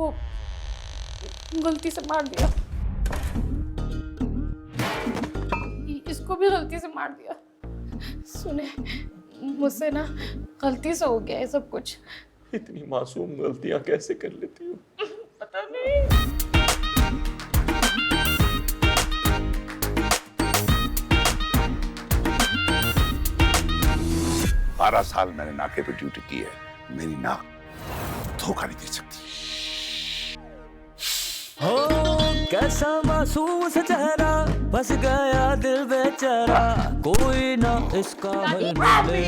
वो गलती से मार दिया। इसको भी गलती से मार दिया। सुने, मुझसे ना गलती से हो गया है सब कुछ। इतनी मासूम गलतियां कैसे कर लेती हूँ? पता नहीं। 12 साल मैंने नाके पे ड्यूटी की है, मेरी नाक धोखा नहीं दे सकती। हो कैसा मासूम सा चेहरा, बस गया दिल बेचारा, कोई ना इसका हल मिले।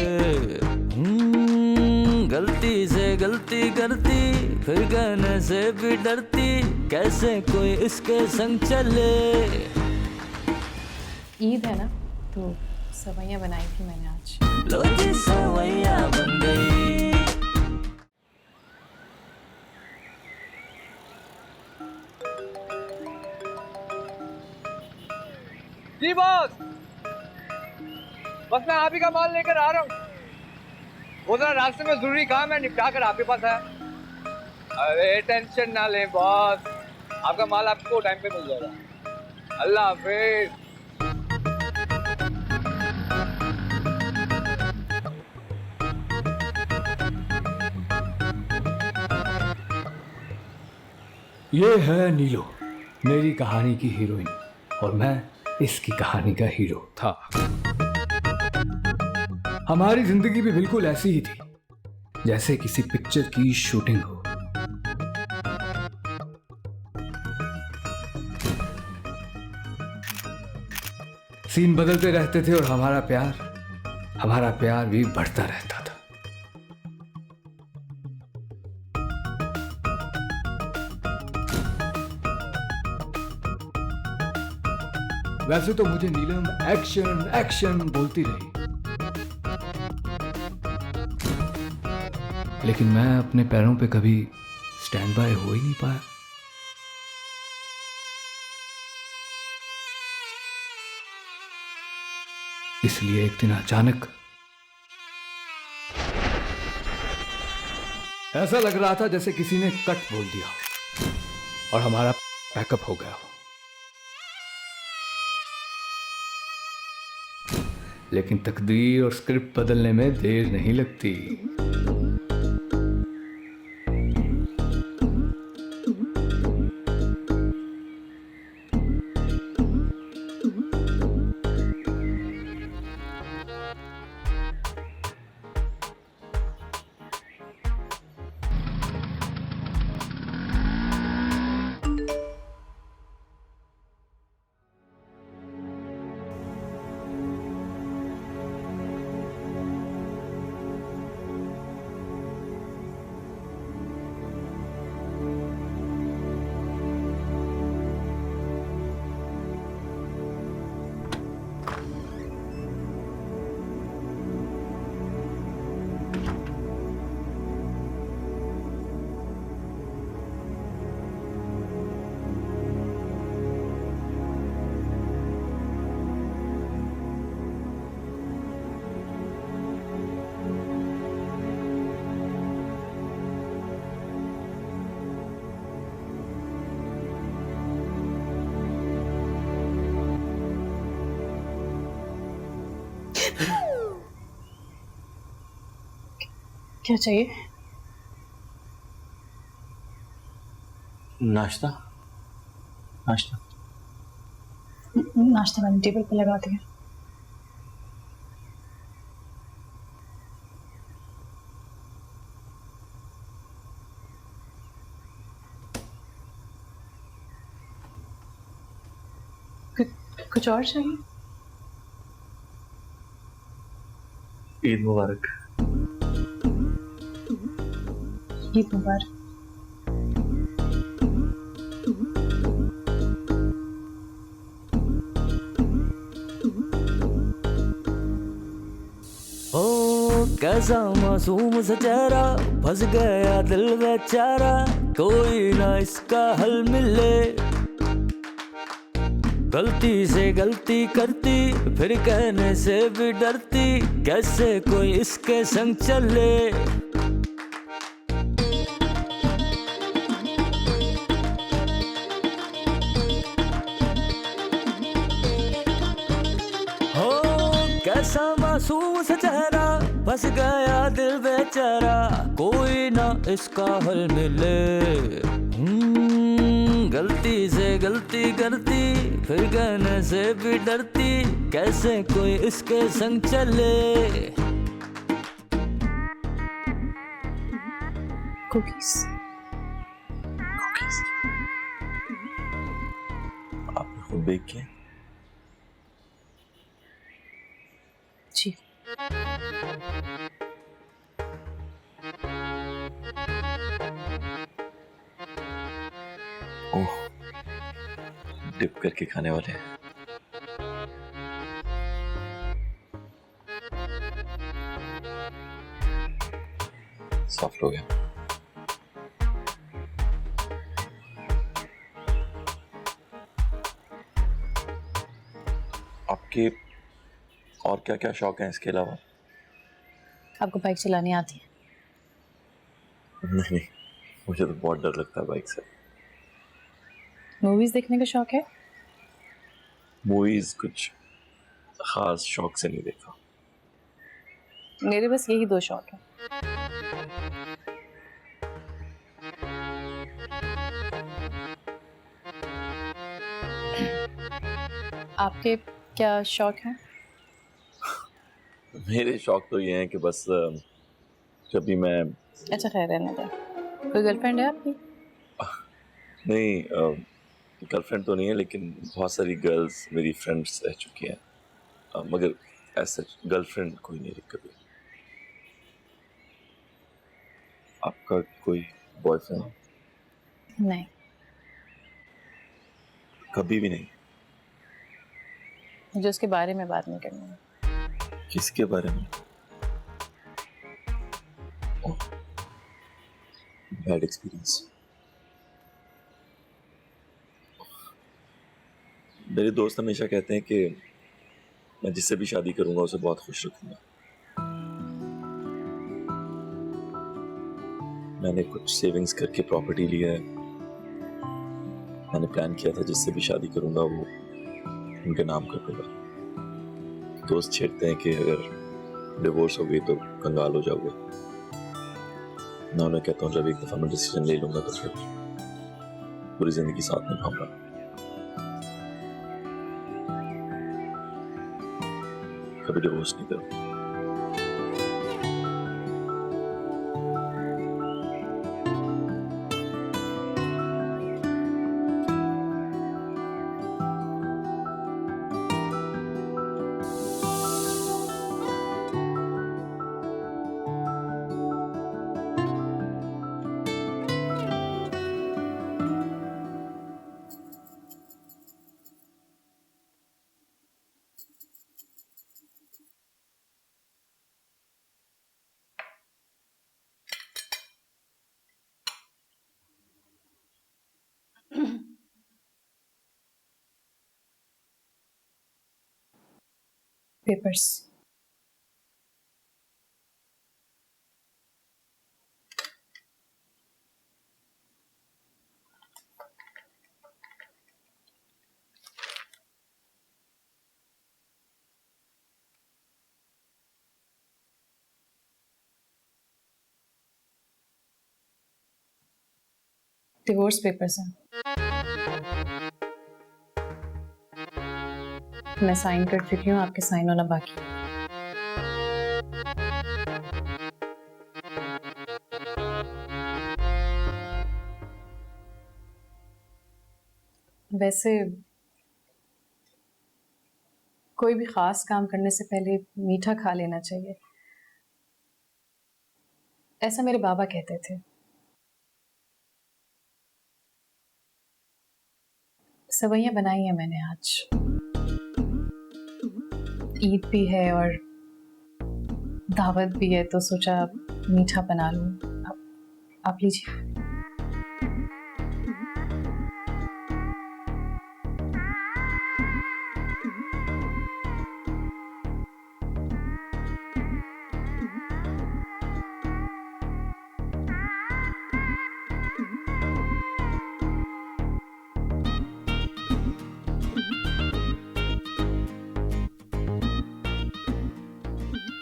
गलती से गलती करती, फिर कहने से भी डरती, कैसे कोई इसके संग चले। ईद है ना, तो सवैयां बनाई थी मैंने आज। लो जी सवैयां बन गई। जी बॉस, बस मैं आप ही का माल लेकर आ रहा हूँ। वो जरा रास्ते में जरूरी काम है, निपटा कर आपके पास आया। अरे टेंशन ना लें बॉस, आपका माल आपको टाइम पे मिल जाएगा। अल्लाह हाफिज। ये है नीलो, मेरी कहानी की हीरोइन, और मैं इसकी कहानी का हीरो था। हमारी जिंदगी भी बिल्कुल ऐसी ही थी, जैसे किसी पिक्चर की शूटिंग हो। सीन बदलते रहते थे और हमारा प्यार भी बढ़ता रहता था। वैसे तो मुझे नीलम एक्शन एक्शन बोलती रही, लेकिन मैं अपने पैरों पे कभी स्टैंड बाय हो ही नहीं पाया। इसलिए एक दिन अचानक ऐसा लग रहा था जैसे किसी ने कट बोल दिया और हमारा पैकअप हो गया हो। लेकिन तकदीर और स्क्रिप्ट बदलने में देर नहीं लगती। क्या चाहिए? नाश्ता। नाश्ता नाश्ता मैंने टेबल पे लगा दिया। कुछ और चाहिए? ईद मुबारक। ईद मुबारक। ओ कैसा मासूम सा चेहरा, फंस गया दिल बेचारा, कोई ना इसका हल मिले। गलती से गलती करती, फिर कहने से भी डरती, कैसे कोई इसके संग चले। कैसा मासूम सा चेहरा, फंस गया दिल बेचारा, कोई ना इसका हल मिले। गलती से गलती करती, फिर कहने से भी डरती, कैसे कोई इसके संग चले। कुकीज आपने खुद बेक किया? जी। ओह, डिप करके खाने वाले हैं। सॉफ्ट हो गया। आपके और क्या क्या शौक हैं इसके अलावा? आपको बाइक चलानी आती है? नहीं, मुझे तो बहुत डर लगता है बाइक से। मूवीज देखने का शौक है? मूवीज कुछ खास शौक से नहीं देखा। मेरे बस यही 2 शौक है। आपके क्या शौक हैं? मेरे शौक तो ये हैं कि बस जब भी मैं अच्छा खैर रहने दें। कोई गर्लफ्रेंड है आपकी? नहीं, गर्लफ्रेंड तो नहीं है, लेकिन बहुत सारी गर्ल्स मेरी फ्रेंड्स रह चुकी हैं, मगर ऐसा गर्लफ्रेंड कोई नहीं रही कभी। आपका कोई बॉयफ्रेंड? नहीं। कभी भी नहीं? मुझे उसके बारे में बात नहीं करनी है। किसके बारे में? Bad experience. मेरे दोस्त हमेशा कहते हैं कि मैं जिससे भी शादी करूंगा उसे बहुत खुश रखूंगा। मैंने कुछ सेविंग्स करके प्रॉपर्टी लिया है। मैंने प्लान किया था जिससे भी शादी करूंगा वो उनके नाम कर दूंगा। दोस्त छेड़ते हैं कि अगर डिवोर्स हो गई तो कंगाल हो जाओगे। मैं उन्हें कहता हूँ जब एक दफा मैं डिसीजन ले लूंगा तो फिर पूरी जिंदगी साथ निभाऊंगा। कभी डिवोर्स नहीं करूंगा। पेपर्स। डिवोर्स पेपर्स हैं। मैं साइन कर चुकी हूँ, आपके साइन होना बाकी है। वैसे कोई भी खास काम करने से पहले मीठा खा लेना चाहिए, ऐसा मेरे बाबा कहते थे। सवैयां बनाई हैं मैंने आज। ईद भी है और दावत भी है तो सोचा मीठा बना लूं। आप लीजिए।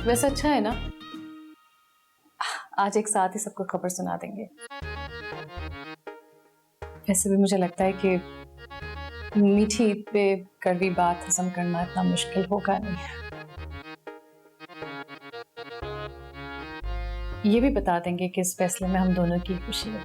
वैसे अच्छा है ना, आज एक साथ ही सबको खबर सुना देंगे। वैसे भी मुझे लगता है कि मीठी ईद पे कड़वी बात हजम करना इतना मुश्किल होगा नहीं। ये भी बता देंगे कि इस फैसले में हम दोनों की खुशी है।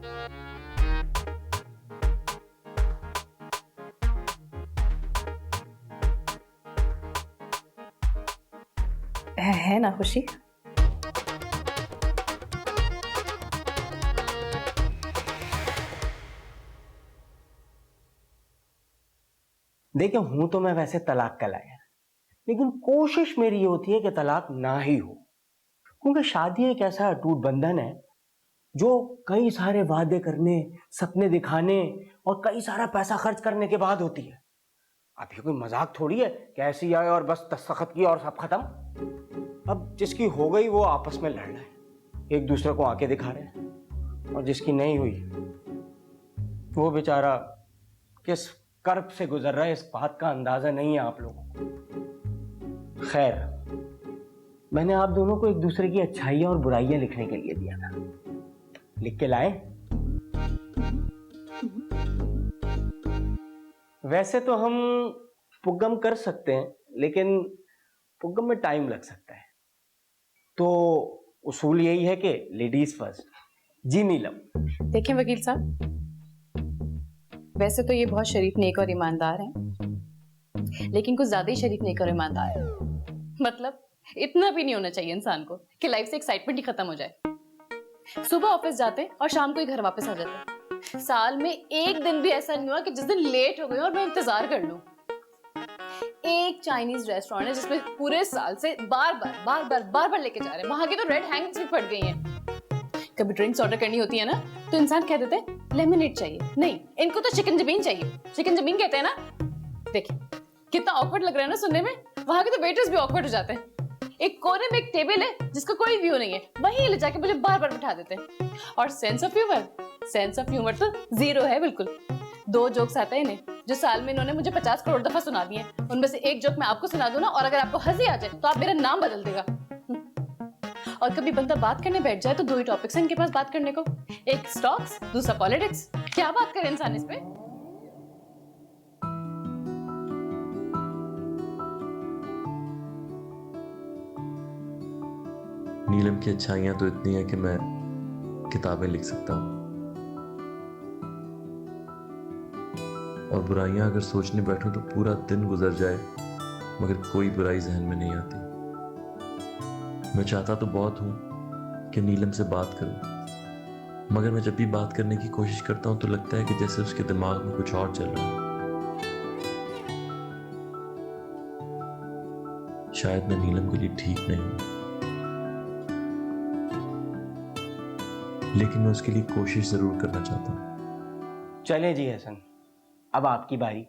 है ना खुशी? देखिए, हूं तो मैं वैसे तलाक का लाया, लेकिन कोशिश मेरी ये होती है कि तलाक ना ही हो, क्योंकि शादी एक ऐसा अटूट बंधन है जो कई सारे वादे करने, सपने दिखाने और कई सारा पैसा खर्च करने के बाद होती है। अब ये कोई मजाक थोड़ी है कि ऐसी आए और बस दस्तखत की और सब खत्म। अब जिसकी हो गई वो आपस में लड़ रहे हैं, एक दूसरे को आंखें दिखा रहे हैं, और जिसकी नहीं हुई वो बेचारा किस कर्ब से गुजर रहा है इस बात का अंदाजा नहीं है आप लोगों को। खैर, मैंने आप दोनों को एक दूसरे की अच्छाइयां और बुराइयां लिखने के लिए दिया था, लिख के लाए? वैसे तो हम पुग्गम कर सकते हैं, लेकिन पुग्गम में टाइम लग सकता है, तो उसूल यही है कि लेडीज फर्स्ट। जी नीलम। देखिए वकील साहब, वैसे तो ये बहुत शरीफ, नेक और ईमानदार हैं, लेकिन कुछ ज्यादा ही शरीफ, नेक और ईमानदार है। मतलब इतना भी नहीं होना चाहिए इंसान को कि लाइफ से एक्साइटमेंट ही खत्म हो जाए। सुबह ऑफिस जाते और शाम को ही घर वापस आ जाते। साल में एक दिन भी ऐसा नहीं हुआ कि जिस दिन लेट हो गए और मैं इंतजार कर लूं। एक चाइनीज रेस्टोरेंट है जिसमें पूरे साल से बार बार लेके जा रहे हैं, वहां की तो रेड हैंड्स भी फट गई हैं। कभी ड्रिंक्स ऑर्डर करनी होती है ना, तो इंसान कह देते हैं लेमनेड चाहिए, नहीं इनको तो चिकन जमीन चाहिए। चिकन जमीन कहते हैं ना। देखिए कितना ऑकवर्ड लग रहा है ना सुनने में, वहां के तो वेटर्स भी ऑकवर्ड हो जाते हैं। एक कोने में एक टेबल है जिसका कोई व्यू नहीं है, वहीं ले जाके मुझे बार बार बिठा देते हैं। और सेंस ऑफ ह्यूमर तो जीरो है बिल्कुल। 2 जोक्स आते हैं इन्हें जो साल में इन्होंने मुझे 50 करोड़ दफा सुना दिए हैं। उनमें से एक जोक मैं आपको सुना दूं ना, और अगर आपको हंसी आ जाए तो आप मेरा नाम बदल देगा। और कभी बंदा बात करने बैठ जाए तो 2 ही टॉपिक्स हैं इनके पास बात करने को, एक स्टॉक्स, दूसरा पॉलिटिक्स। क्या बात करे इंसान इस पे। नीलम की अच्छाइयां तो इतनी है कि मैं किताबें लिख सकता हूँ, और बुराइयां अगर सोचने बैठूं तो पूरा दिन गुजर जाए मगर कोई बुराई जहन में नहीं आती। मैं चाहता तो बहुत हूं कि नीलम से बात करूं, मगर मैं जब भी बात करने की कोशिश करता हूं तो लगता है कि जैसे उसके दिमाग में कुछ और चल रहा है। शायद मैं नीलम के लिए ठीक नहीं हूं, लेकिन मैं उसके लिए कोशिश जरूर करना चाहता हूं। चले जी हसन, अब आपकी बारी।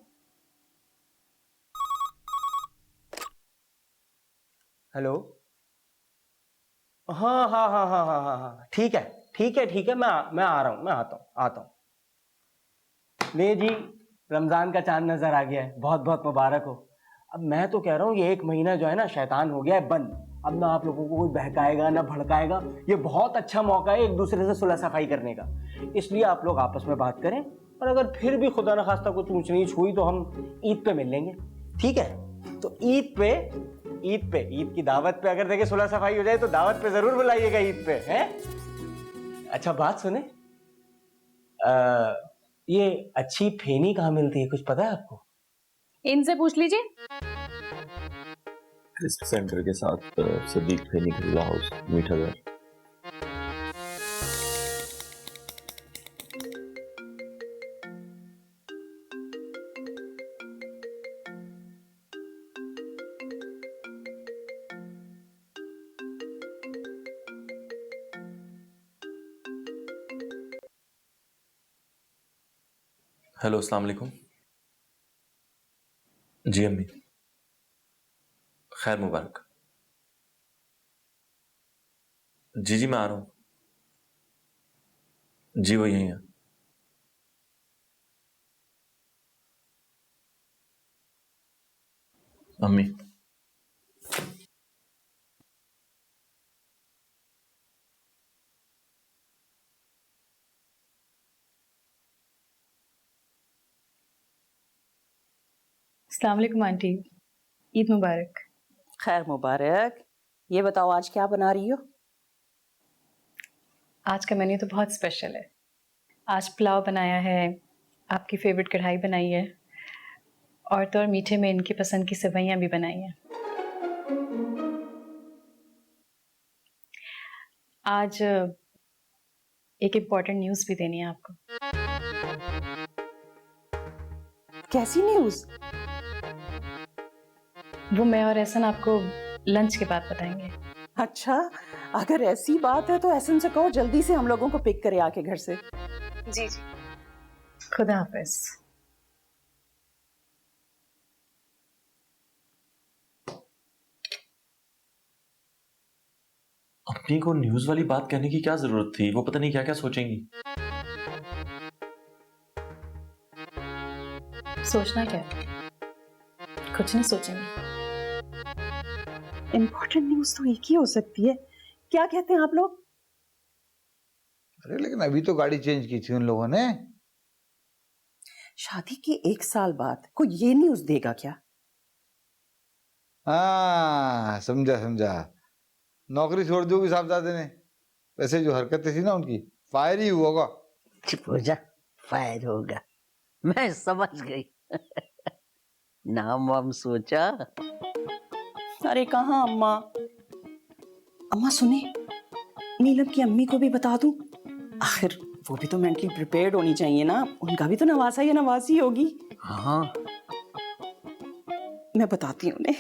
हेलो। हाँ, ठीक है, मैं आ रहा हूँ, मैं आता हूँ। ले जी, रमजान का चांद नजर आ गया है, बहुत बहुत मुबारक हो। अब मैं तो कह रहा हूँ ये 1 महीना जो है ना शैतान हो गया है बंद। अब ना आप लोगों को कोई बहकाएगा ना भड़काएगा। ये बहुत अच्छा मौका है एक दूसरे से सुलह सफाई करने का, इसलिए आप लोग आपस में बात करें, और अगर फिर भी खुदा न खास्ता कुछ ऊंच नीच हुई तो हम ईद पे मिल लेंगे, ठीक है? तो ईद की दावत पे अगर देखे सुलह सफाई हो जाए तो दावत पे जरूर बुलाइएगा ईद पे, हैं? अच्छा बात सुने, ये अच्छी फेनी कहाँ मिलती है, कुछ पता है आपको? इनसे पूछ लीजिए। क्रिस्प सेंटर के साथ सदीक फेनी खिला हाउस, मीठा घर। हेलो, अस्सलाम वालेकुम। जी अम्मी, खैर मुबारक। जी मैं आ रहा हूँ। जी वो यहीं है। अम्मी अस्सलाम वालेकुम आंटी, ईद मुबारक। खैर मुबारक। ये बताओ आज क्या बना रही हो? आज का मेन्यू तो बहुत स्पेशल है। आज पुलाव बनाया है, आपकी फेवरेट कढ़ाई बनाई है, और मीठे में इनकी पसंद की सेवइयां भी बनाई हैं। आज एक इम्पोर्टेंट न्यूज़ भी देनी है आपको। कैसी न्यूज़? वो मैं और एहसन आपको लंच के बाद बताएंगे। अच्छा, अगर ऐसी बात है तो एहसन से कहो जल्दी से हम लोगों को पिक करे आके घर से। जी जी, खुदा हाफिज। अपनी को न्यूज वाली बात कहने की क्या जरूरत थी? वो पता नहीं क्या क्या सोचेंगी। सोचना क्या है? कुछ नहीं सोचेंगे। इम्पोर्टेंट न्यूज़ तो एक ही हो सकती है। क्या कहते हैं आप लोग? अरे लेकिन अभी तो गाड़ी चेंज की थी उन लोगों ने। शादी के 1 साल बाद कोई ये न्यूज़ देगा क्या? हाँ समझा समझा, नौकरी छोड़ दोगी साहबजादे ने। वैसे जो हरकतें थी ना उनकी, फायर ही हुआ होगा। चुप हो जा, फायर होगा। मैं समझ गई। नाम वाम सोचा? अरे कहाँ अम्मा? अम्मा सुने, नीलम की अम्मी को भी बता दूं? आखिर वो भी तो मेंटली प्रिपेयर्ड होनी चाहिए ना, उनका भी तो नवासा या नवासी होगी। हाँ, मैं बताती हूँ उन्हें।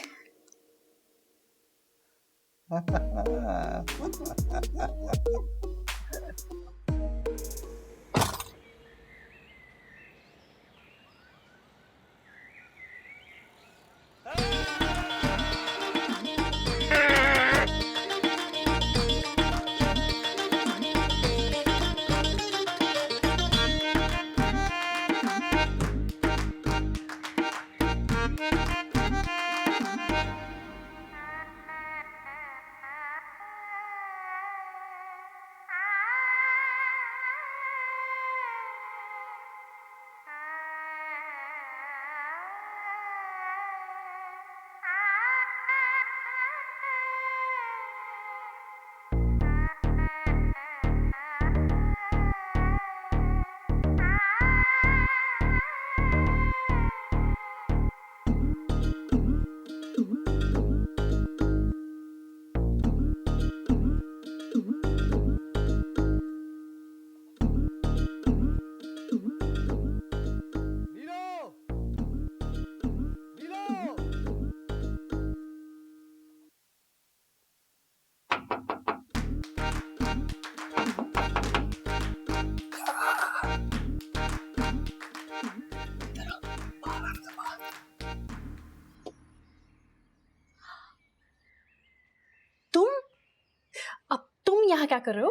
यहाँ क्या कर रहे हो?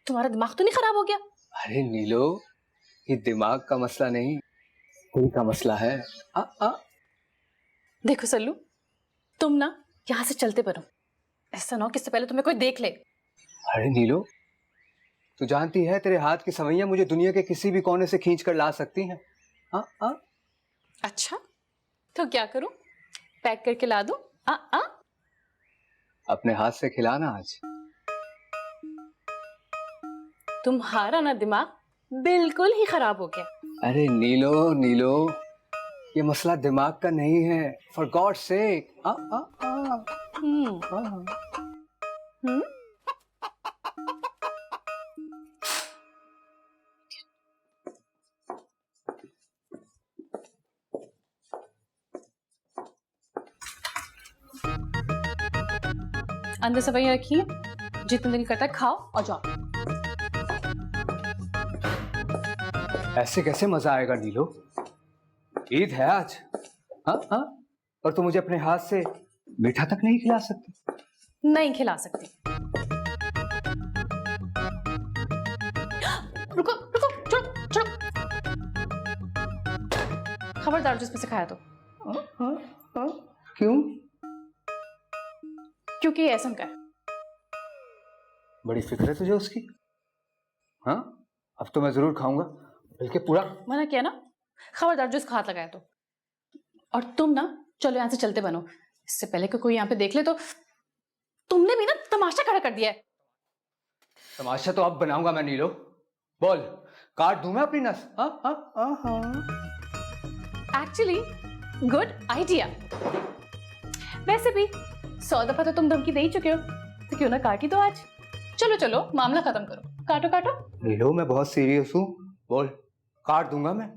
तुम्हारा दिमाग तो नहीं खराब हो गया? अरे नीलो, ये दिमाग का मसला नहीं, दिल का मसला है। देखो सल्लू, तुम ना यहाँ से चलते बनो, ऐसा ना हो कि इससे पहले तुम्हें कोई देख ले। अरे नीलो, तू जानती है तेरे हाथ की सवैयां मुझे दुनिया के किसी भी कोने से खींच कर ला सकती हैं। अच्छा, तो क्या करूं? पैक करके ला दूं? अपने हाथ से खिलाना आज। तुम्हारा ना दिमाग बिल्कुल ही खराब हो गया। अरे नीलो नीलो, ये मसला दिमाग का नहीं है, फॉर गॉड सेक। अंदर सफाई रखिए, जितना दिल करता है खाओ और जाओ। ऐसे कैसे मजा आएगा नीलो? ईद है आज। हाँ, और तू मुझे अपने हाथ से मीठा तक नहीं खिला सकती? नहीं खिला सकती। रुको रुको, चलो चलो, खबरदार जिसमें से खाया तो। क्यों? क्योंकि ऐसा का है। बड़ी फिक्र है तुझे उसकी। हाँ, अब तो मैं जरूर खाऊंगा, बल्कि पूरा। मना किया ना, खबरदार जो इसका हाथ लगाया तो। और तुम ना चलो यहाँ से चलते बनो, इससे पहले कि कोई यहाँ पे देख ले तो। तुमने भी ना तमाशा खड़ा कर दिया है। तमाशा तो अब बनाऊंगा मैं नीलो। बोल, काट दूं मैं अपनी नस? Actually good idea. वैसे भी 100 दफा तो तुम धमकी दे ही चुके हो, तो क्यों ना काटी दो आज। चलो चलो मामला खत्म करो, काटो काटो। नीलो मैं बहुत सीरियस हूँ, बोल, काट दूंगा मैं।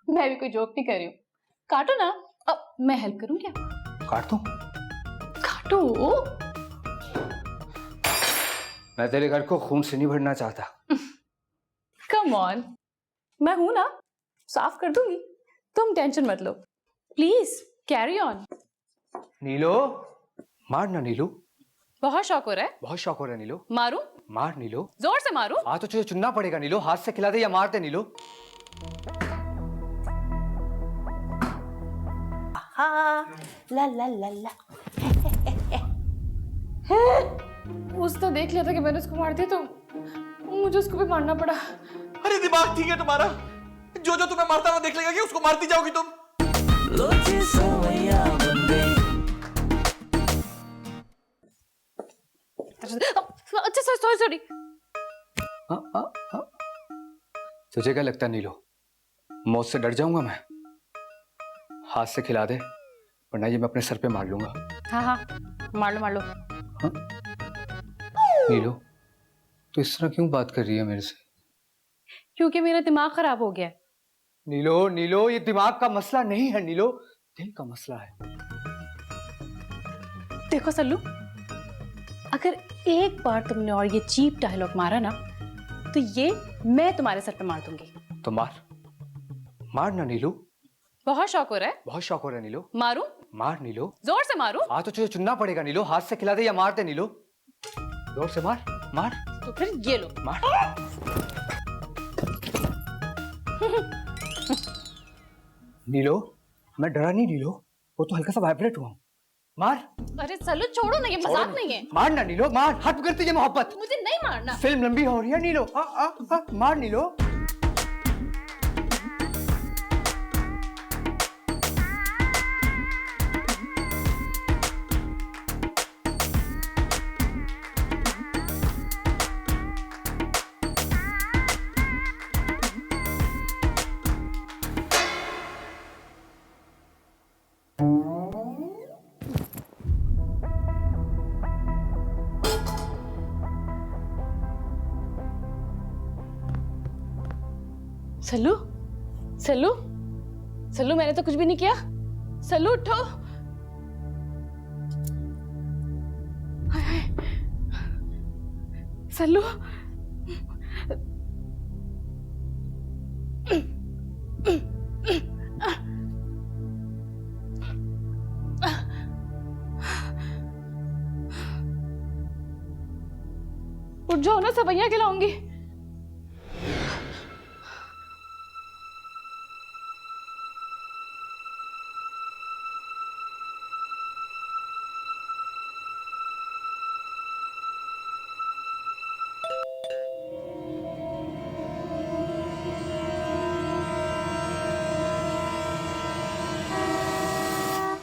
मैं भी कोई जोक नहीं कर रही हूँ, काटो ना। अब मैं हेल्प करूँ क्या? काट दूं? काटो। मैं तेरे घर को खून से नहीं भरना चाहता। कम ऑन, मैं हूं ना, साफ कर दूंगी, तुम टेंशन मत लो। Please carry on. नीलो, मार ना नीलो। बहुत शौक हो रहा है? बहुत शौक हो रहा है नीलो। मारूं? मार नीलो। जोर से मारूं? हाँ तो तुझे चुनना पड़ेगा नीलो, हाथ से खिला दे या मार दे नीलो। ला ला ला ला। उसने देख लिया था कि मैंने उसको मार दिया, तो मुझे उसको भी मारना पड़ा। अरे दिमाग ठीक है तुम्हारा? जो जो तुम्हें मारता हुआ देख लेगा कि उसको मारती जाओगी तुम। अच्छा सॉरी सॉरी। तुझे क्या लगता है नीलो, मौत से डर जाऊंगा मैं? हाथ से खिला दे, वरना ये मैं अपने सर पे मार लूंगा। हाँ हाँ मार लो मार लो। हाँ? नीलो तो इस तरह क्यों बात कर रही है मेरे से? क्योंकि मेरा दिमाग खराब हो गया है। नीलो नीलो, ये दिमाग का मसला नहीं है नीलो, दिल का मसला है। देखो सल्लू, अगर एक बार तुमने और ये चीप डायलॉग मारा ना, तो ये मैं तुम्हारे सर पे मार दूंगी। तो मार, मार ना नीलो। बहुत शौक हो रहा है? बहुत शौक हो रहा है नीलो। मारूं? मार नीलो। जोर से मारूं? हाँ तो तुझे चुनना पड़ेगा नीलो, हाथ से खिला दे या मार दे नीलो। जोर से मार, मार। तो फिर ये लो। मार। नीलो, मैं डरा नहीं नीलो, वो तो हल्का सा वाइब्रेट हुआ। मार। अरे सल्लू छोड़ो ना, ये मजाक नहीं है। मार ना नीलो, मार। हाथ पकड़ती है मोहब्बत। मुझे नहीं मारना। फिल्म लंबी हो रही है नीलो। मार नीलो। सल्लू सल्लू सल्लू, मैंने तो कुछ भी नहीं किया। सल्लू उठो। हाय हाय सल्लू। उठ जाओ ना, सवैया खिलाऊंगी।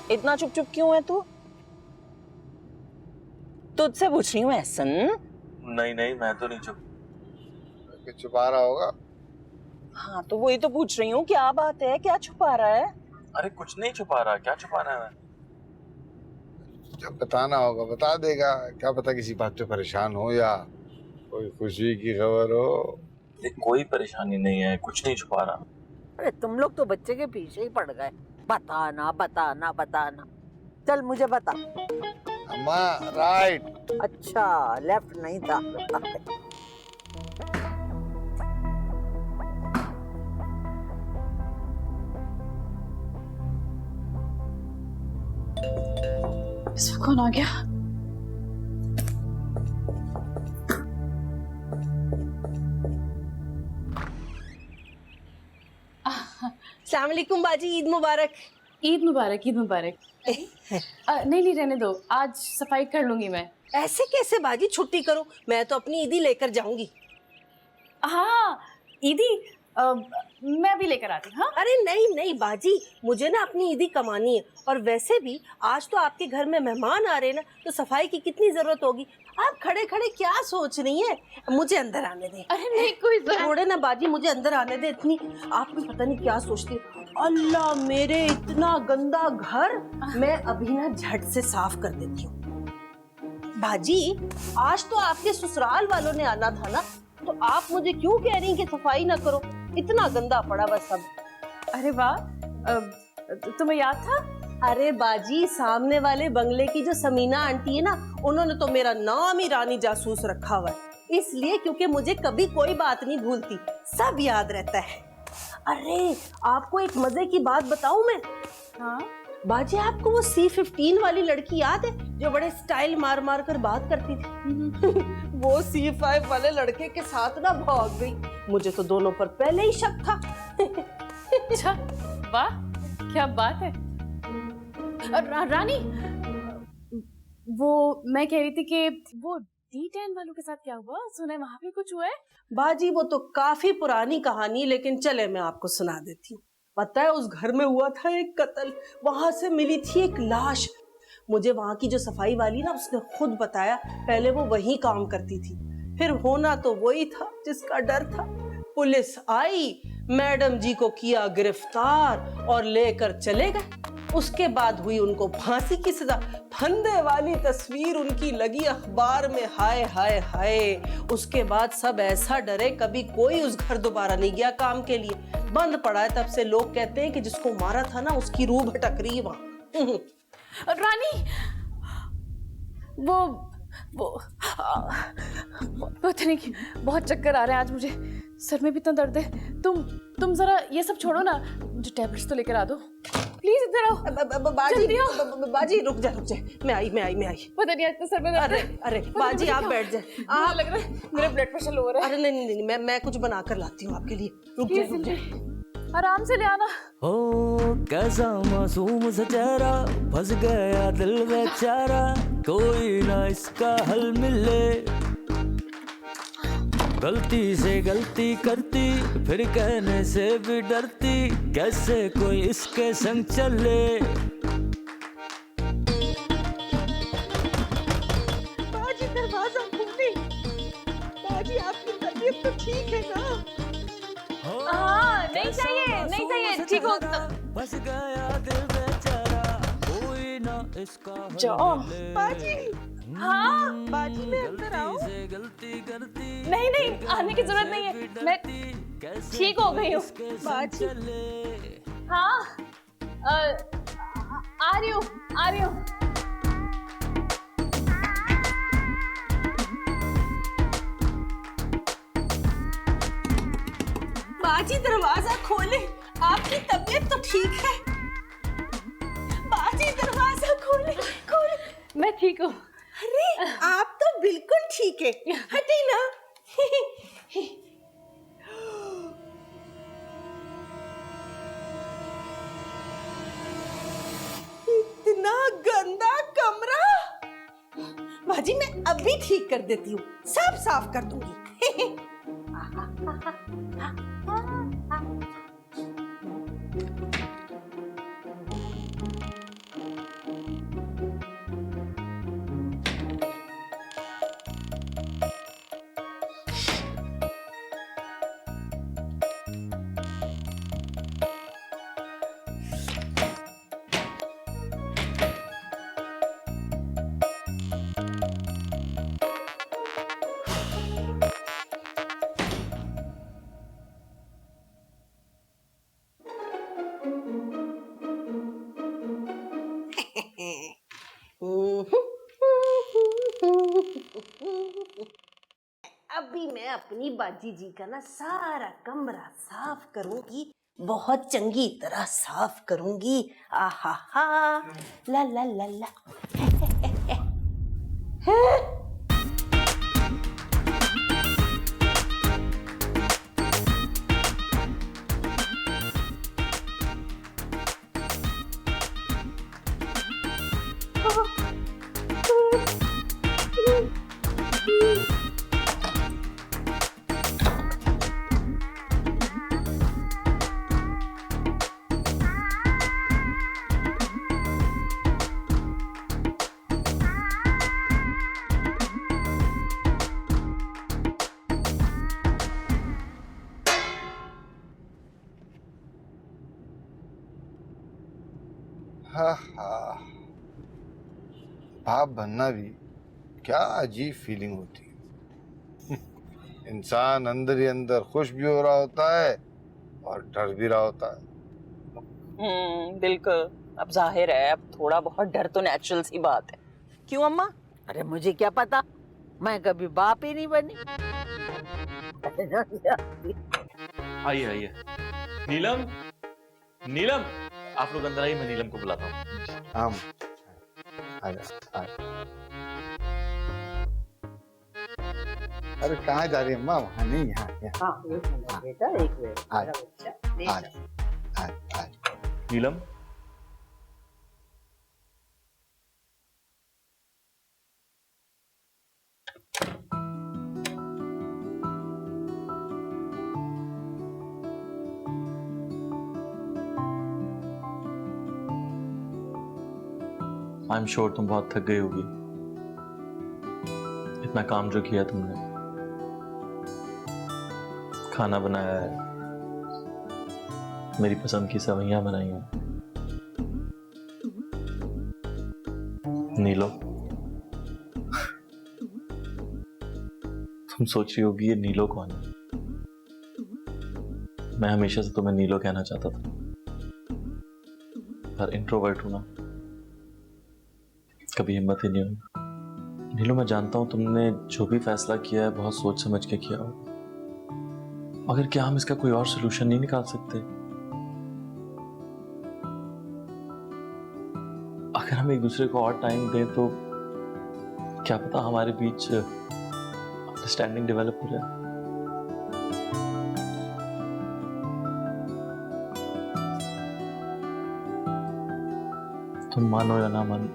इतना चुप चुप क्यों है तू? तुझसे पूछ रही हूँ एहसन। नहीं नहीं, मैं तो नहीं चुप। छुपा रहा होगा। हाँ तो वही तो पूछ रही हूँ, क्या बात है, क्या छुपा रहा है? अरे कुछ नहीं छुपा रहा, क्या छुपाना है? जब बताना होगा बता देगा। क्या पता किसी बात पे परेशान हो या कोई खुशी की खबर हो। कोई परेशानी नहीं है, कुछ नहीं छुपा रहा। अरे तुम लोग तो बच्चे के पीछे ही पड़ गए, बताना बताना बताना। चल मुझे बता। अम्मा राइट। अच्छा लेफ्ट नहीं था। इसमें कौन आ गया? अस्सलाम वालेकुम बाजी, ईद मुबारक। ईद मुबारक, ईद मुबारक। नहीं नहीं रहने दो, आज सफाई कर लूंगी मैं। ऐसे कैसे बाजी, छुट्टी करो, मैं तो अपनी ईदी लेकर जाऊंगी। हाँ ईदी, मैं अभी लेकर आती हूँ। हाँ? अरे नहीं नहीं बाजी, मुझे ना अपनी ईदी कमानी है, और वैसे भी आज तो आपके घर में मेहमान आ रहे हैं ना, तो सफाई की कितनी जरूरत होगी। आप खड़े खड़े क्या सोच रही हैं? मुझे अंदर आने दे। अरे नहीं कोई छोड़े ना बाजी, मुझे अंदर आने दे। इतनी आप भी पता नहीं क्या सोचती हो। अल्लाह मेरे, इतना गंदा घर, मैं अभी ना झट से साफ कर देती हूँ। बाजी, आज तो आपके ससुराल वालों ने आना था ना, तो आप मुझे क्यों कह रही हैं कि सफाई ना करो? इतना गंदा पड़ा बस सब। अरे वाह, तुम्हें याद था? अरे बाजी, सामने वाले बंगले की जो समीना आंटी है ना, उन्होंने तो मेरा नाम ही रानी जासूस रखा हुआ है, इसलिए क्योंकि मुझे कभी कोई बात नहीं भूलती, सब याद रहता है। अरे आपको एक मजे की बात बताऊं मैं? हाँ बाजी, आपको वो C15 वाली लड़की याद है जो बड़े स्टाइल मार मार कर बात करती थी? वो C5 वाले लड़के के साथ ना भाग गई। मुझे तो दोनों पर पहले ही शक था। अच्छा, वाह क्या बात है। रानी, वो मैं कह रही थी कि वो D10 वालों के साथ क्या हुआ? सुना है वहां भी कुछ हुआ है? बाजी, वो तो काफी पुरानी कहानी, लेकिन चले मैं आपको सुना देती हूँ। पता है, उस घर में हुआ था एक कत्ल, वहां से मिली थी एक लाश। मुझे वहां की जो सफाई वाली ना, उसने खुद बताया, पहले वो वहीं काम करती थी, फिर होना तो वही था जिसका डर था। पुलिस आई, मैडम जी को किया गिरफ्तार और लेकर चले गए। उसके बाद हुई उनको फांसी की सजा। फंदे वाली तस्वीर उनकी लगी अखबार में, हाय हाय हाय। उसके बाद सब ऐसा डरे, कभी कोई उस घर दोबारा नहीं गया काम के लिए, बंद पड़ा है। तब से लोग कहते हैं कि जिसको मारा था ना, उसकी रूह भटक रही है वहां। रानी, वो पता नहीं, बहुत चक्कर आ रहे हैं आज मुझे, सर में भी इतना दर्द है। तुम जरा ये सब छोड़ो ना, मुझे टैबलेट्स तो लेकर आ दो प्लीज। इधर आओ बाजी, रुक जा, मैं आई। पता नहीं आज तो सर में दर्द है। अरे बाजी, आप बैठ जाए। आप लग रहा है मेरा ब्लड प्रेशर लो हो रहा है। अरे नहीं, मैं कुछ बना कर लाती हूँ आपके लिए। रुक जाए, आराम से ले आना। ओ कैसा मासूम सा चेहरा, फंस गया दिल बेचारा, कोई ना इसका हल मिले। गलती से गलती करती, फिर कहने से भी डरती, कैसे कोई इसके संग चले। बाजी, दरवाजा खोली। बाजी, आपकी तबीयत तो ठीक है ना? हाँ, नहीं चाहिए, ठीक हो। बस गया दिल बेचारा, कोई ना इसका जाओ। बाजी, हाँ बाजी, मैं अंदर आऊं? गलती करती, नहीं, आने की जरूरत नहीं है, मैं ठीक हो गई हूँ। बाजी, हाँ, आ रही हूँ। बाजी, दरवाजा खोले। आपकी तबीयत तो ठीक है? बाजी, दरवाजा खोले। मैं ठीक हूँ। अरे आप तो बिल्कुल ठीक है, हटे ना। इतना गंदा कमरा। बाजी, मैं अभी ठीक कर देती हूँ, सब साफ कर दूंगी। अभी मैं अपनी बाजी जी का ना सारा कमरा साफ करूंगी, बहुत चंगी तरह साफ करूंगी। आहा हा, ला ला ला ला। हाँ हाँ, बाप बनना भी क्या अजीब फीलिंग होती है। इंसान अंदर ही अंदर खुश भी हो रहा होता है और डर भी रहा होता है। बिल्कुल। अब जाहिर है, अब थोड़ा बहुत डर तो नेचुरल सी बात है। क्यों अम्मा? अरे मुझे क्या पता, मैं कभी बाप ही नहीं बनी। आइए आइए। नीलम, नीलम, आप लोग अंदर आइए, मैं नीलम को बुलाता हूँ। अरे कहाँ जा रही है अम्मा? वहाँ नहीं, यहाँ बेटा एक minute. Neelam, I am sure तुम बहुत थक गई होगी। इतना काम जो किया तुमने, खाना बनाया है, मेरी पसंद की सेवइयां बनाई हैं। नीलो, तुम सोच रही होगी ये नीलो कौन है? मैं हमेशा से तुम्हें नीलो कहना चाहता था, पर इंट्रोवर्ट हूं ना, कभी हिम्मत ही नहीं हुई। नीलो, मैं जानता हूं तुमने जो भी फैसला किया है बहुत सोच समझ के किया हो, मगर क्या हम इसका कोई और सोल्यूशन नहीं निकाल सकते? अगर हम एक दूसरे को और टाइम दें तो क्या पता हमारे बीच अंडरस्टैंडिंग डेवलप हो जाए। तुम मानो या ना मानो,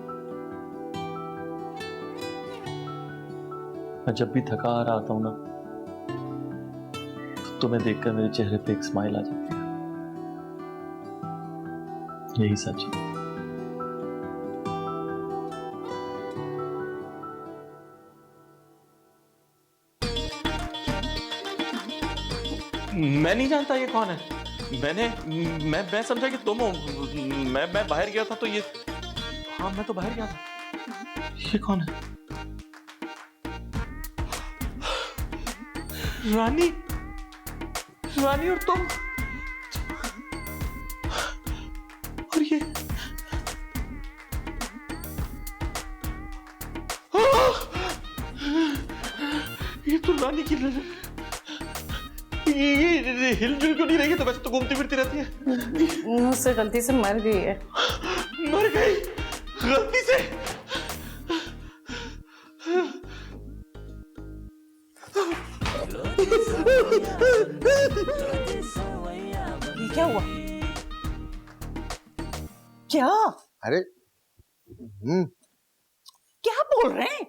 मैं जब भी थका आ रहा आता हूं ना, तो तुम्हें देखकर मेरे चेहरे पे एक स्माइल आ जाती है। यही सच है। मैं नहीं जानता ये कौन है। मैं समझा कि तुम हो। मैं बाहर गया था तो ये, हाँ मैं तो बाहर गया था। ये कौन है? रानी, रानी और तुम, और ये तो रानी की ये हिलजुल क्यों नहीं रही है? तो वैसे तो घूमती फिरती रहती है। मुझसे गलती से मर गई है। मर गई गलती से? ये क्या हुआ? क्या? अरे क्या बोल रहे हैं?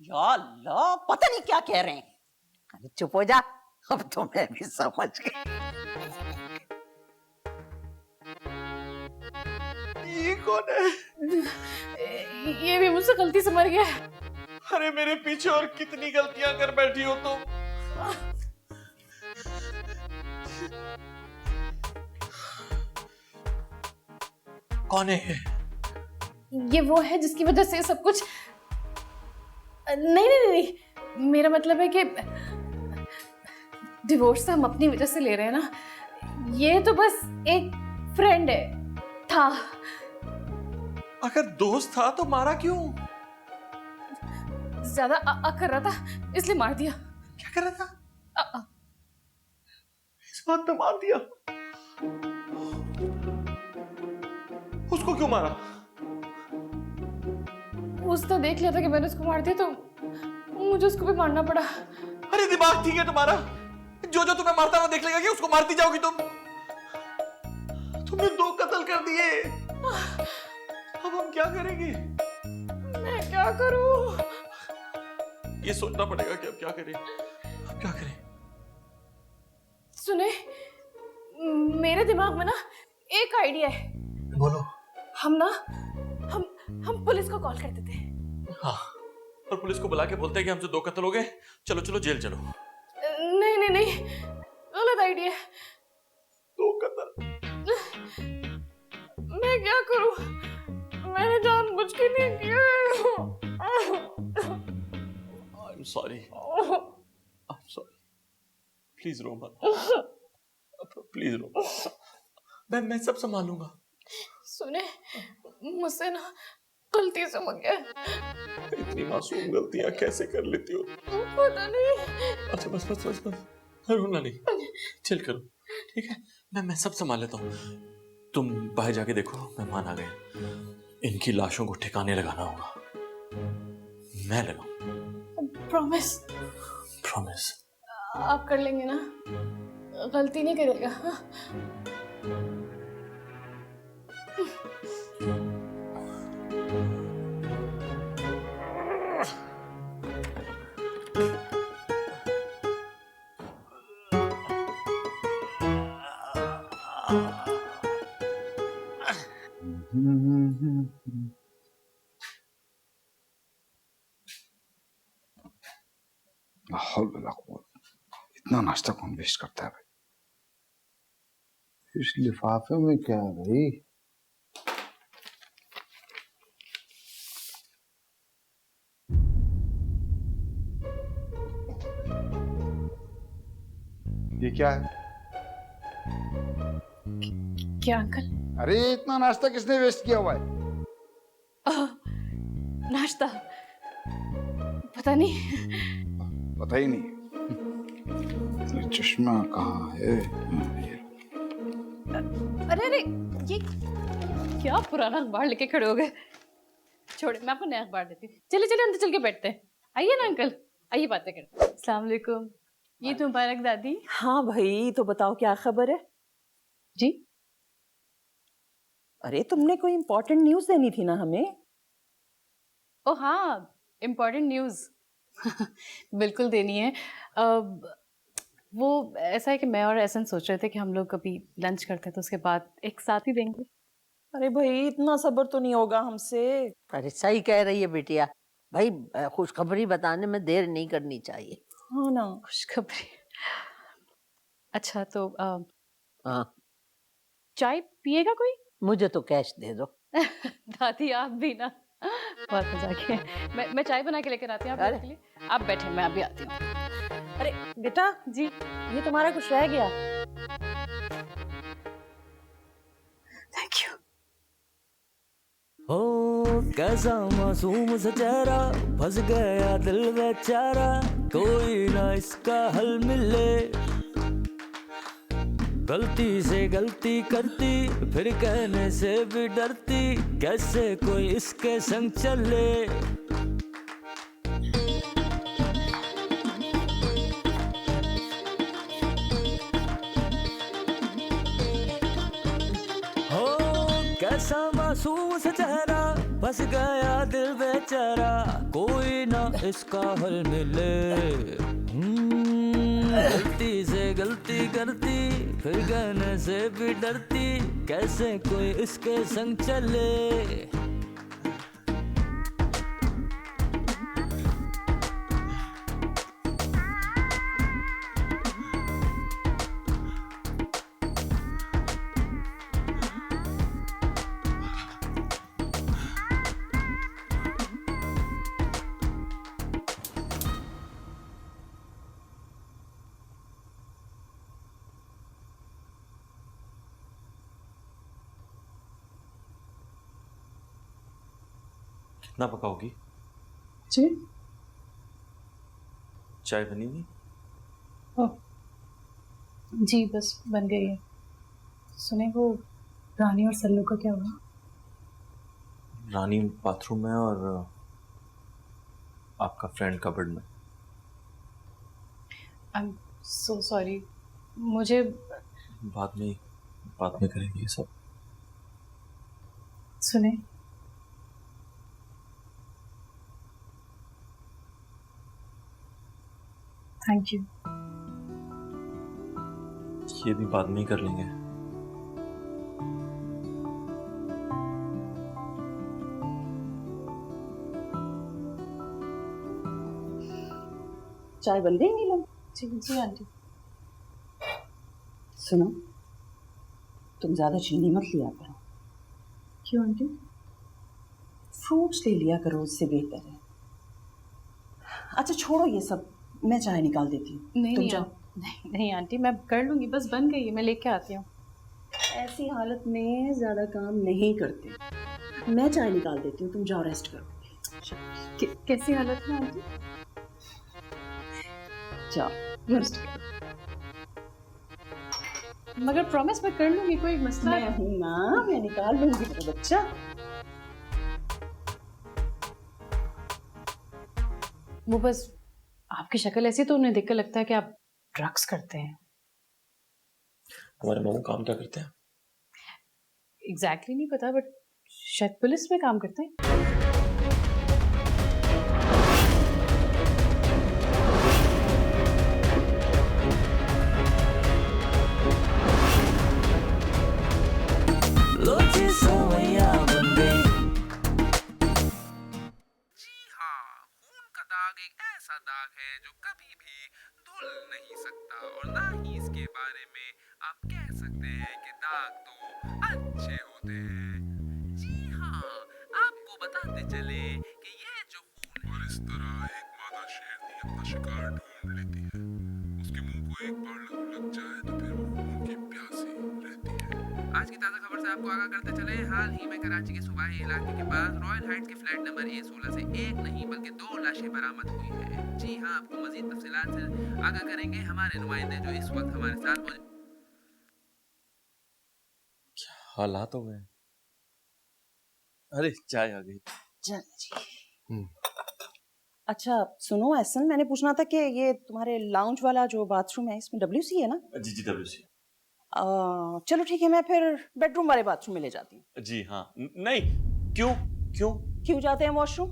या अल्लाह, पता नहीं क्या कह रहे हैं। अरे चुप हो जा, अब तो मैं भी समझ गई। ये कौन है? ये भी मुझसे गलती से मर गया। अरे मेरे पीछे और कितनी गलतियां कर बैठी हो तुम। कौन है? ये वो है जिसकी वजह से सब कुछ। नहीं, मेरा मतलब है कि डिवोर्स हम अपनी वजह से ले रहे हैं ना। ये तो बस एक फ्रेंड है, था। अगर दोस्त था तो मारा क्यों? ज्यादा कर रहा था इसलिए मार दिया। क्या कर रहा था? इस बात पे मार दिया? उसको क्यों मारा? उसने देख लिया था कि मैंने उसको मार दिया तो मुझे उसको भी मारना पड़ा। अरे दिमाग ठीक है तुम्हारा? जो तुम्हें मारता हुआ देख लेगा कि उसको मारती जाओगी तुम? तुमने 2 कत्ल कर दिए। अब हम क्या करेंगे? मैं क्या करूं? ये सोचना पड़ेगा कि अब क्या करें। अब क्या करें? सुने, मेरे दिमाग में ना एक आइडिया है। बोलो। हम पुलिस को कॉल कर देते हैं। हाँ, और पुलिस को बुला के बोलते हैं कि हमसे 2 कत्ल हो गए, चलो चलो जेल चलो। नहीं, गलत आइडिया है। मैं क्या करूं? मैंने जानबूझ के नहीं किया। I'm sorry. I'm sorry. Please रो मत। Please रो। मैं सब संभालूंगा। सुने, मुझसे ना गलती से हो गया। इतनी मासूम गलतियां कैसे कर लेती हो? पता नहीं। अच्छा बस बस बस बस, रोना नहीं, चिल करो, ठीक है? मैं सब संभाल लेता हूँ। तुम बाहर जाके देखो, मेहमान आ गए। इनकी लाशों को ठिकाने लगाना होगा। मैं लगाऊं। प्रॉमिस? प्रॉमिस। आप कर लेंगे ना? गलती नहीं करेगा? हाँ? इतना नाश्ता कौन वेस्ट करता है भाई? इस लिफाफे में क्या है भाई? ये क्या है? क्या अंकल? अरे इतना नाश्ता किसने वेस्ट किया हुआ है? नाश्ता? पता नहीं। पता ही नहीं। ये चश्मा कहाँ है? अरे अरे, ये क्या पुराना अखबार लेके खड़े हो गए? छोड़े, मैं आपको नया अखबार देती हूँ। चले चले अंदर चल के बैठते हैं। आइए ना अंकल, आइए बातें करते हैं। अस्सलाम वालेकुम। ये तो मुबारक दादी। हाँ भाई, तो बताओ क्या खबर है? जी? अरे तुमने कोई इम्पोर्टेंट न्यूज़ देनी थी ना हमें। ओ हाँ, इम्पोर्टेंट न्यूज़ बिल्कुल देनी है। वो ऐसा है कि मैं और एहसन सोच रहे थे कि हम लोग कभी लंच करते हैं तो उसके बाद एक साथ ही देंगे। अरे भाई, इतना सब्र तो नहीं होगा हमसे। अरे सही कह रही है बिटिया भाई, खुशखबरी बताने में देर नहीं करनी चाहिए। हाँ ना, खुशखबरी। अच्छा तो हाँ, चाय पिएगा कोई? मुझे तो कैश दे दो। दादी आप भी ना, बहुत मजाक है। मैं चाय बना के लेकर आती हूँ आप लोगों के लिए। आप बैठे, मैं अभी आती हूँ। अरे बेटा जी, ये तुम्हारा कुछ रह गया। Thank you. ओ कैसा मासूम सा चेहरा, फंस गया दिल बेचारा, कोई ना इसका हल मिले। गलती से गलती करती, फिर कहने से भी डरती, कैसे कोई इसके संग चले। हो कैसा मासूम सा चेहरा, फंस गया दिल बेचारा, कोई ना इसका हल मिले। गलती से गलती करती, फिर कहने से भी डरती, कैसे कोई इसके संग चले। कितना पकाओगी? जी? चाय बनी नहीं? ओह, जी बस बन गई है। सुने, वो रानी और सल्लू का क्या हुआ? रानी बाथरूम में और आपका फ्रेंड कबर्ड में। I am so sorry. मुझे बाद में करेंगे ये सब। सुने, थैंक यू। ये भी बाद में ही कर लेंगे। चाय बन गई नीलम? जी जी आंटी। सुनो, तुम ज्यादा चीनी मत लिया करो, क्यों आंटी? फ्रूट्स ले लिया करो, उससे बेहतर है। अच्छा छोड़ो ये सब, मैं चाय निकाल देती हूँ। नहीं तुम नहीं जाओ। नहीं नहीं आंटी, मैं कर लूंगी, बस बन गई है, मैं लेके आती हूँ। ऐसी हालत में ज्यादा काम नहीं करते। मैं चाय निकाल देती हूँ, तुम जाओ रेस्ट करो। कैसी हालत में आंटी? जाओ रेस्ट करो। मगर प्रॉमिस मैं कर लूंगी, कोई मसला मैं हूं ना, मैं निकाल लूंगी मेरा बच्चा। वो बस आपकी शक्ल ऐसी तो उन्हें देख कर लगता है कि आप ड्रग्स करते हैं। हमारे मामू काम क्या करते हैं? एग्जैक्टली नहीं पता, बट शायद पुलिस में काम करते हैं। लोचे सोया बंदे दाग एक ऐसा दाग है जो कभी भी धुल नहीं सकता, और ना ही इसके बारे में आप कह सकते हैं कि दाग तो अच्छे होते हैं। जी हाँ, आपको बताते चले कि ये जो खून है, और इस तरह एक मादा शेरनी अपना शिकार ढूंढ लेती है। उसके मुंह को एक बार लग जाए तो फिर वो खून की प्यासी रहती है। आज की ताज़ा खबर से आपको आगाह करते चले, हाल ही में कराची के सूबाई इलाके के पास रॉयल हाइट्स के फ्लैट नंबर A16 से एक नहीं बल्कि 2 लाशें बरामद हुई है। जी हाँ, आपको मजीद तफसीलात से आगाह करेंगे हमारे नुमाइंदे जो इस वक्त हमारे साथ मौजूद। क्या हालात हो गए। अरे चाय आ गई। चल जी। अच्छा सुनो एहसन, मैंने पूछना था कि ये तुम्हारे लाउंज वाला जो बाथरूम है इसमें WC है ना? जी जी WC। चलो ठीक है, मैं फिर बेडरूम वाले बाथरूम में ले जाती हूँ। जी हाँ। नहीं, क्यों क्यों क्यों जाते हैं वॉशरूम?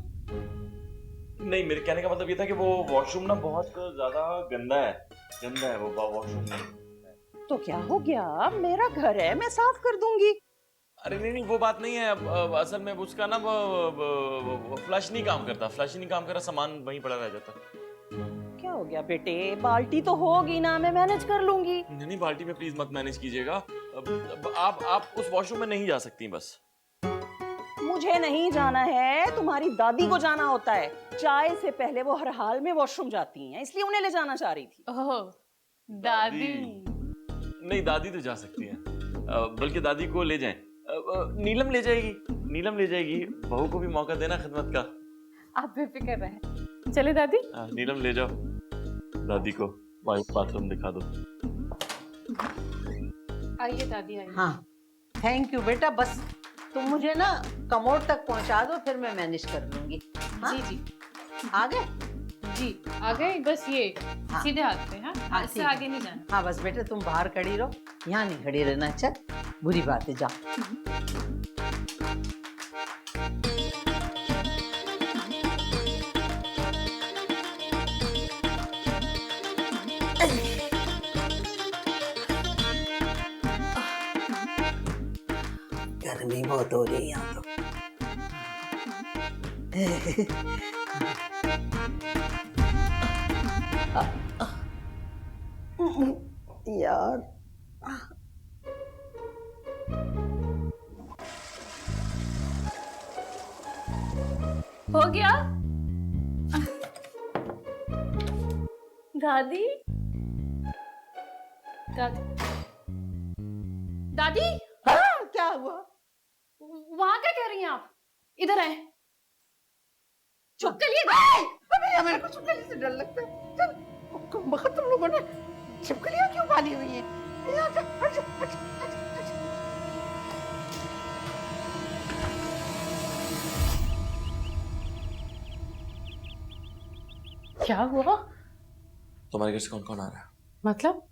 नहीं, मेरे कहने का मतलब ये था कि वो वॉशरूम ना बहुत ज्यादा गंदा है वो वॉशरूम नहीं। तो क्या हो गया, मेरा घर है, मैं साफ कर दूंगी। अरे नहीं वो बात नहीं है। असल में उसका ना वो फ्लश नहीं काम करता, सामान वहीं पड़ा रह जाता। क्या हो गया बेटे, बाल्टी तो होगी ना, मैं मैनेज कर लूंगी। नहीं बाल्टी में प्लीज मत मैनेज कीजिएगा। आप उस वॉशरूम में नहीं जा सकती बस। मुझे नहीं जाना है, तुम्हारी दादी को जाना होता है। चाय से पहले वो हर हाल में वॉशरूम जाती हैं, इसलिए उन्हें ले जाना चाह रही थी। ओह दादी। नहीं दादी तो जा सकती हैं, बल्कि दादी को ले जाएं। नीलम ले जाएगी। बहू को भी मौका देना खिदमत का। आप बेफिक्र रहें, चले दादी। नीलम ले जाओ दादी को, बाथरूम दिखा दो। आइए दादी आइए। हाँ थैंक यू बेटा, बस तुम मुझे ना कमोड तक पहुंचा दो, फिर मैं मैनेज कर लूंगी। हाँ? जी आ गए? जी आ गए, बस ये हाँ। सीधे हाथ पे। हाँ, हाँ, इससे ठीक है। आगे नहीं जाना। हाँ बस बेटे तुम बाहर खड़ी रहो, यहाँ नहीं खड़ी रहना। चल बुरी बात है, जाओ। गर्मी बहुत हो रही है यहाँ तो। यार हो गया दादी। दादी हाँ, क्या हुआ? वहां क्या कह रही हैं आप? इधर आए। छिपकली मेरे को छिपकली से डर लगता है। चल बहुत तुम लोगों ने छिपकलियां क्यों पाली हुई है? क्या हुआ? तुम्हारे घर से कौन कौन आ रहा है? मतलब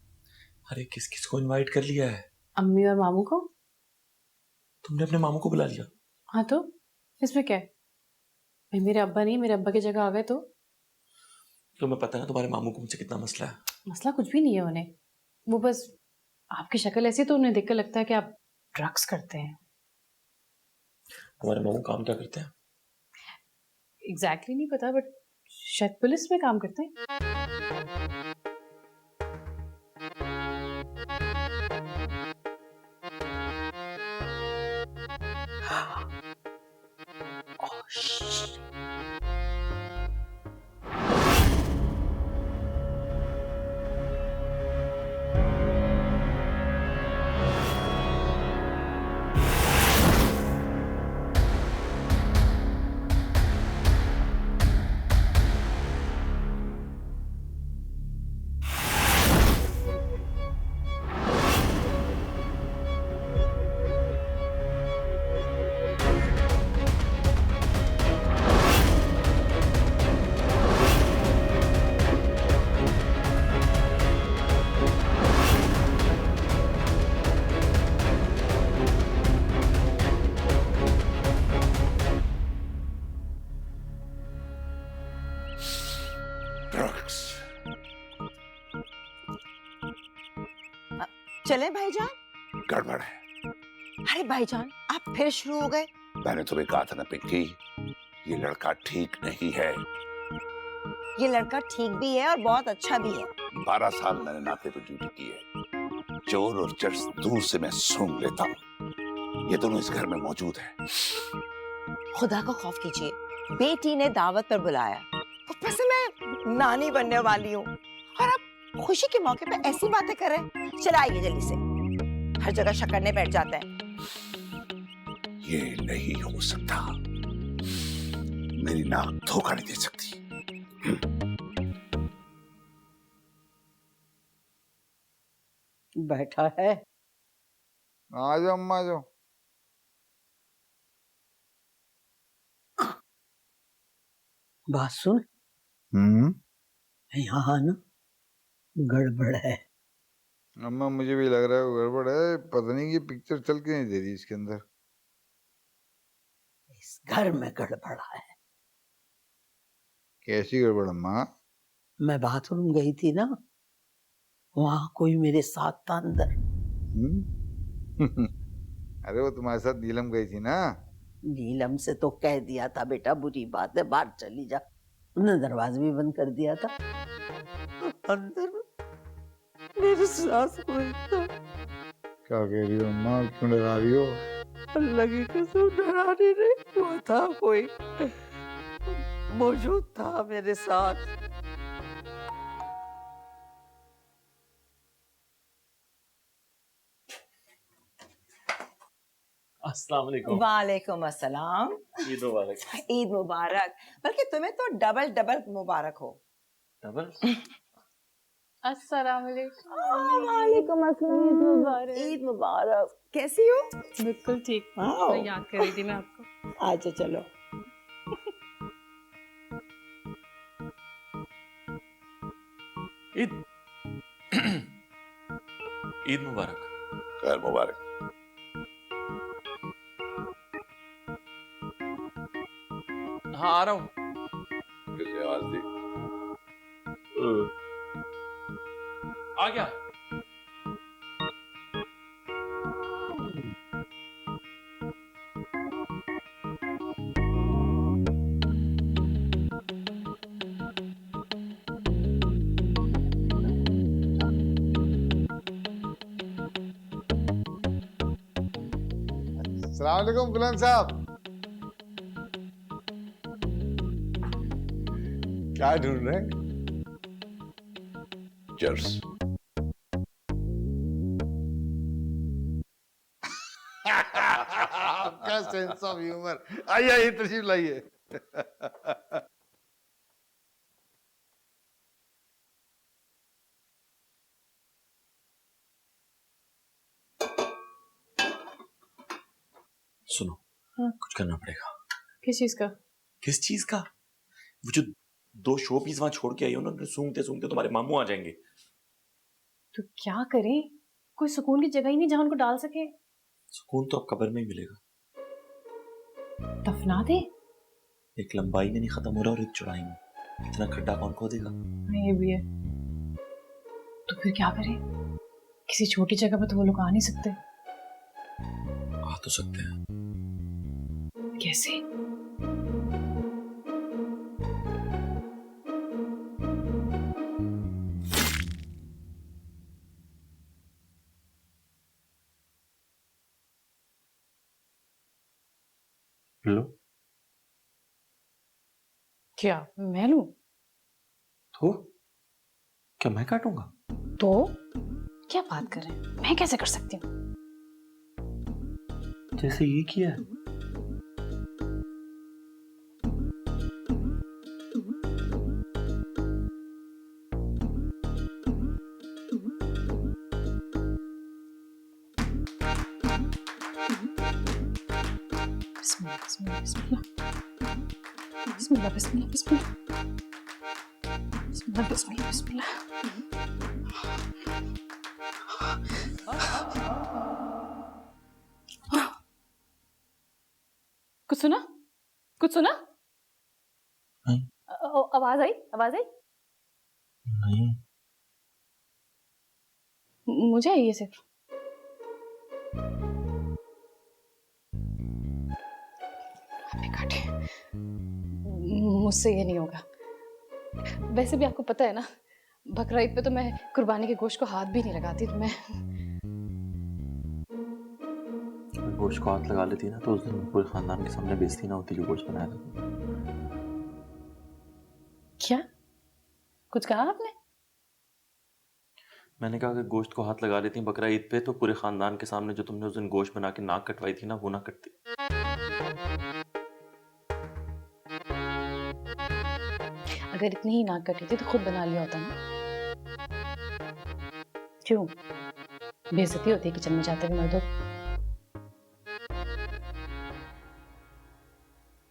अरे किस किस को इनवाइट कर लिया है? अम्मी और मामू को। तुमने अपने मामू को बुला लिया? हाँ तो इसमें क्या है? भाई मेरे अब्बा नहीं, मेरे अब्बा की जगह आ गए तो। तुम्हें पता है ना तुम्हारे मामू को मुझसे कितना मसला है। मसला कुछ भी नहीं है उन्हें, वो बस आपकी शक्ल ऐसी तो उन्हें देखकर लगता है कि आप ड्रग्स करते हैं। तुम्हारे मामू काम क्या करते हैं? एग्जैक्टली नहीं पता, बट शायद पुलिस में काम करते हैं। चले भाईजान? गड़बड़ है। अरे भाईजान, आप फिर शुरू हो गए। मैंने तुम्हें कहा था ना पिंकी, ये लड़का ठीक नहीं है। ये लड़का ठीक भी है और बहुत अच्छा भी है। 12 साल मैंने नाके पे ड्यूटी की है। चोर और चर्स दूर से मैं सूंघ लेता हूँ। ये दोनों इस घर में मौजूद है। खुदा का खौफ कीजिए, बेटी ने दावत पर बुलाया, ऊपर से मैं नानी बनने वाली हूँ और अब खुशी के मौके पे ऐसी बातें कर रहे हैं। चलाइए जल्दी से, हर जगह शक करने बैठ जाता है। ये नहीं हो सकता। मेरी नाक धोखा नहीं दे सकती। बैठा है। आ जाओ अम्मा, आ जाओ। बात सुन, यहाँ ना गड़बड़ है। अम्मा मुझे भी लग रहा है वो गड़बड़ है। पता नहीं ये पिक्चर चल के नहीं दे रही इसके अंदर। इस घर में गड़बड़ है। कैसी गड़बड़ अम्मा? मैं बाथरूम गई थी ना, वहां कोई मेरे साथ था अंदर। अरे वो तुम्हारे साथ नीलम गई थी ना? नीलम से तो कह दिया था बेटा बुरी बात है, बाहर चली जा। उन्होंने दरवाजा भी बंद कर दिया था। अंदर मेरे सास कोई था। क्या कह रही हो अम्मा? क्यों डरा रही हो? अल्लाह की कसम, डराने नहीं, वो था कोई मौजूद था मेरे साथ। अस्सलाम वालेकुम। वालेकुम अस्सलाम। ईद मुबारक। ईद मुबारक। बल्कि तुम्हें तो डबल डबल मुबारक हो। डबल? अस्सलाम वालेकुम। वालेकुम अस्सलाम। ईद मुबारक। ईद मुबारक। कैसी हो? बिल्कुल ठीक। वाओ। मैं याद कर रही थी मैं आपको। अच्छा चलो। ईद ईद मुबारक। खैर मुबारक। हाँ आ रहा हूँ। किसने आवाज दी? आ गया। अस्सलाम वालेकुम गुलाम साहब। क्या ढूंढ रहे हैं? चर्स। आपका सेंस ऑफ ह्यूमर। आइए आइए, तशरीफ लाइए। सुनो, हाँ? कुछ करना पड़ेगा। किस चीज का? किस चीज का? वो जो 2 शो पीस वहां छोड़ के आई हो ना, सूंघते सूंघते तुम्हारे मामू आ जाएंगे। तो क्या करें? कोई सुकून की जगह ही नहीं जहां उनको डाल सके। सुकून तो अब कब्र में ही मिलेगा। दफना दे। एक लंबाई में नहीं खत्म हो रहा और एक चौड़ाई में। इतना खड्डा कौन खोदेगा? ये भी है। तो फिर क्या करें? किसी छोटी जगह पर तो वो लोग आ नहीं सकते। आ तो सकते हैं। कैसे? लो। क्या मैं लूं? तो क्या मैं काटूंगा? तो क्या बात कर रहे हैं? मैं कैसे कर सकती हूँ? जैसे ये किया। बिस्मिल्लाह बिस्मिल्लाह बिस्मिल्लाह बिस्मिल्लाह बिस्मिल्लाह बिस्मिल्लाह बिस्मिल्लाह बिस्मिल्लाह कुछ सुना? कुछ सुना? नहीं। आवाज आई? आवाज आई? नहीं। मुझे आई है सिर्फ। मुझसे ये नहीं होगा। वैसे भी आपको पता है ना, बकरा ईद पे तो मैं कुर्बानी के गोश्त को हाथ भी नहीं लगाती। तो मैं गोश्त को हाथ लगा लेती ना तो उस दिन पूरे खानदान के सामने बेइज्जती ना होती जो गोश्त बनाया था। क्या कुछ कहा आपने? मैंने कहा कि गोश्त को हाथ लगा लेती बकरा ईद पे तो पूरे खानदान के सामने जो तुमने उस दिन गोश्त बना के नाक कटवाई थी ना, वो ना कटती। अगर इतनी ही नाक कटी थी तो खुद बना लिया होता ना। क्यों बेइज्जती होती है किचन में जाते हुए मर्दों?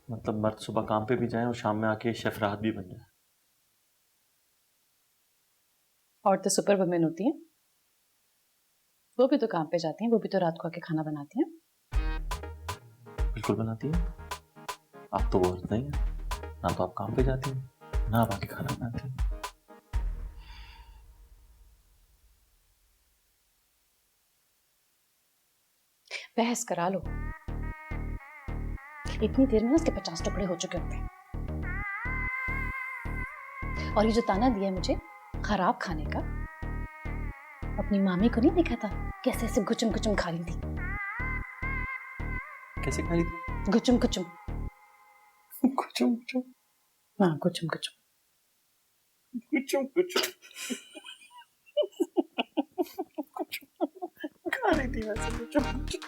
मतलब मर्द सुबह काम पे भी जाए और शाम में आके शेफ राहत भी बन जाए। औरतें सुपर वुमेन होती हैं, वो भी तो काम पे जाती हैं, वो भी तो रात को आके खाना बनाती हैं। बिल्कुल बनाती है। आप तो वो औरत नहीं है, ना तो आप काम पे जाती हैं ना आप आके खाना बनाती हैं। बहस करा लो, इतनी देर में उसके 50 टुकड़े हो चुके होते हैं। और ये जो ताना दिया है मुझे खराब खाने का, अपनी मामी को नहीं देखा था कैसे ऐसे गुचुम गुचुम खा रही थी? कैसे खा रही थी? गुचुम गुचुम गुचुम गुचुम। हाँ गुचुम गुचुम गुचुम गुचुम खा रही थी वैसे गुचुम गुचुम।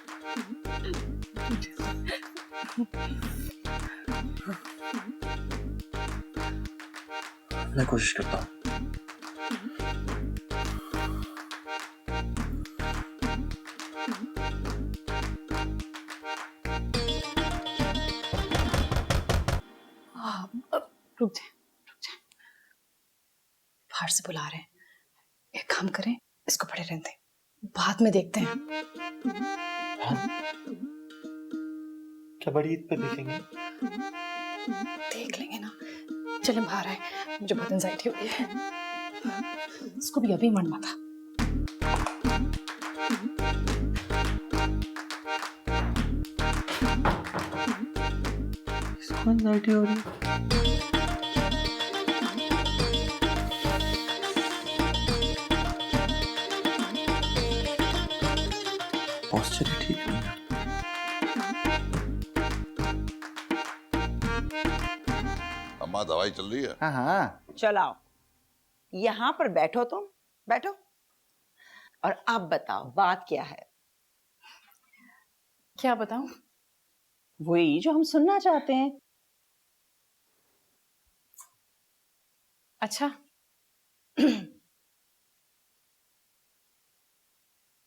मैं कोशिश करता हूँ। रुक जाए बाहर से बुला रहे हैं। एक काम करें, इसको पड़े रहने दें, बाद में देखते हैं। क्या बड़ी ईद पे देखेंगे? देख लेंगे ना। चले बाहर आए, मुझे बहुत एंजाइटी हो रही है। इसको भी अभी मन मत। इसको एंजाइटी हो रही है। पोस्चर ठीक है। अम्मा दवाई चल रही है? हाँ हाँ चलाओ, यहाँ पर बैठो, तुम बैठो और अब बताओ बात क्या है? क्या बताऊं? वही जो हम सुनना चाहते हैं। अच्छा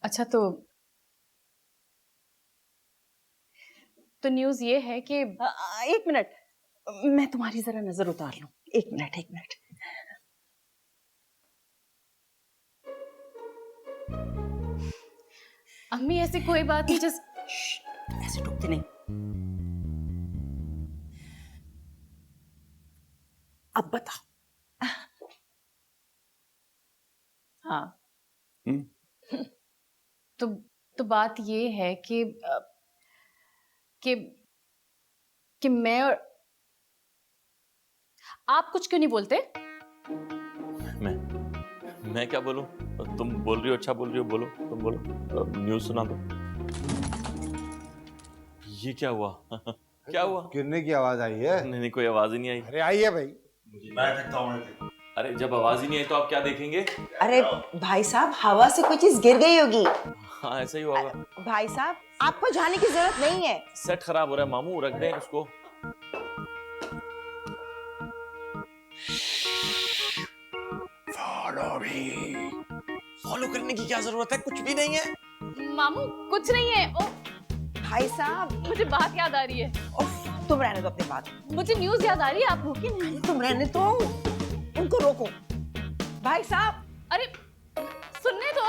अच्छा तो न्यूज़ ये है कि एक मिनट, मैं तुम्हारी जरा नजर उतार लूं। एक मिनट एक मिनट। अम्मी ऐसी कोई बात नहीं, जस्ट ऐसे टूकती नहीं। अब बताओ। हाँ तो बात ये है कि मैं और आप कुछ क्यों नहीं बोलते? मैं क्या बोलूं? तुम बोल रही हो, अच्छा बोल रही हो, बोलो तुम बोलो, न्यूज़ सुना दो। ये क्या हुआ? क्या हुआ? गिरने की आवाज आई है? नहीं कोई आवाज ही नहीं आई। अरे आई है भाई। मैं देखता हूँ। अरे जब आवाज ही नहीं आई तो आप क्या देखेंगे? अरे भाई साहब, हवा से कोई चीज गिर गई होगी। हाँ ऐसा ही होगा। भाई साहब आपको जाने की जरूरत नहीं है। सेट खराब हो रहा है मामू, रख दें उसको। फॉलो करने की क्या जरूरत है? कुछ भी नहीं है मामू, कुछ नहीं है। ओ भाई साहब, मुझे बात याद आ रही है। तुम रहने दो अपनी बात। मुझे न्यूज़ याद आ रही है, आप रोकी नहीं। तुम रहने दो, उनको रोको। भाई साहब, अरे सुनने दो।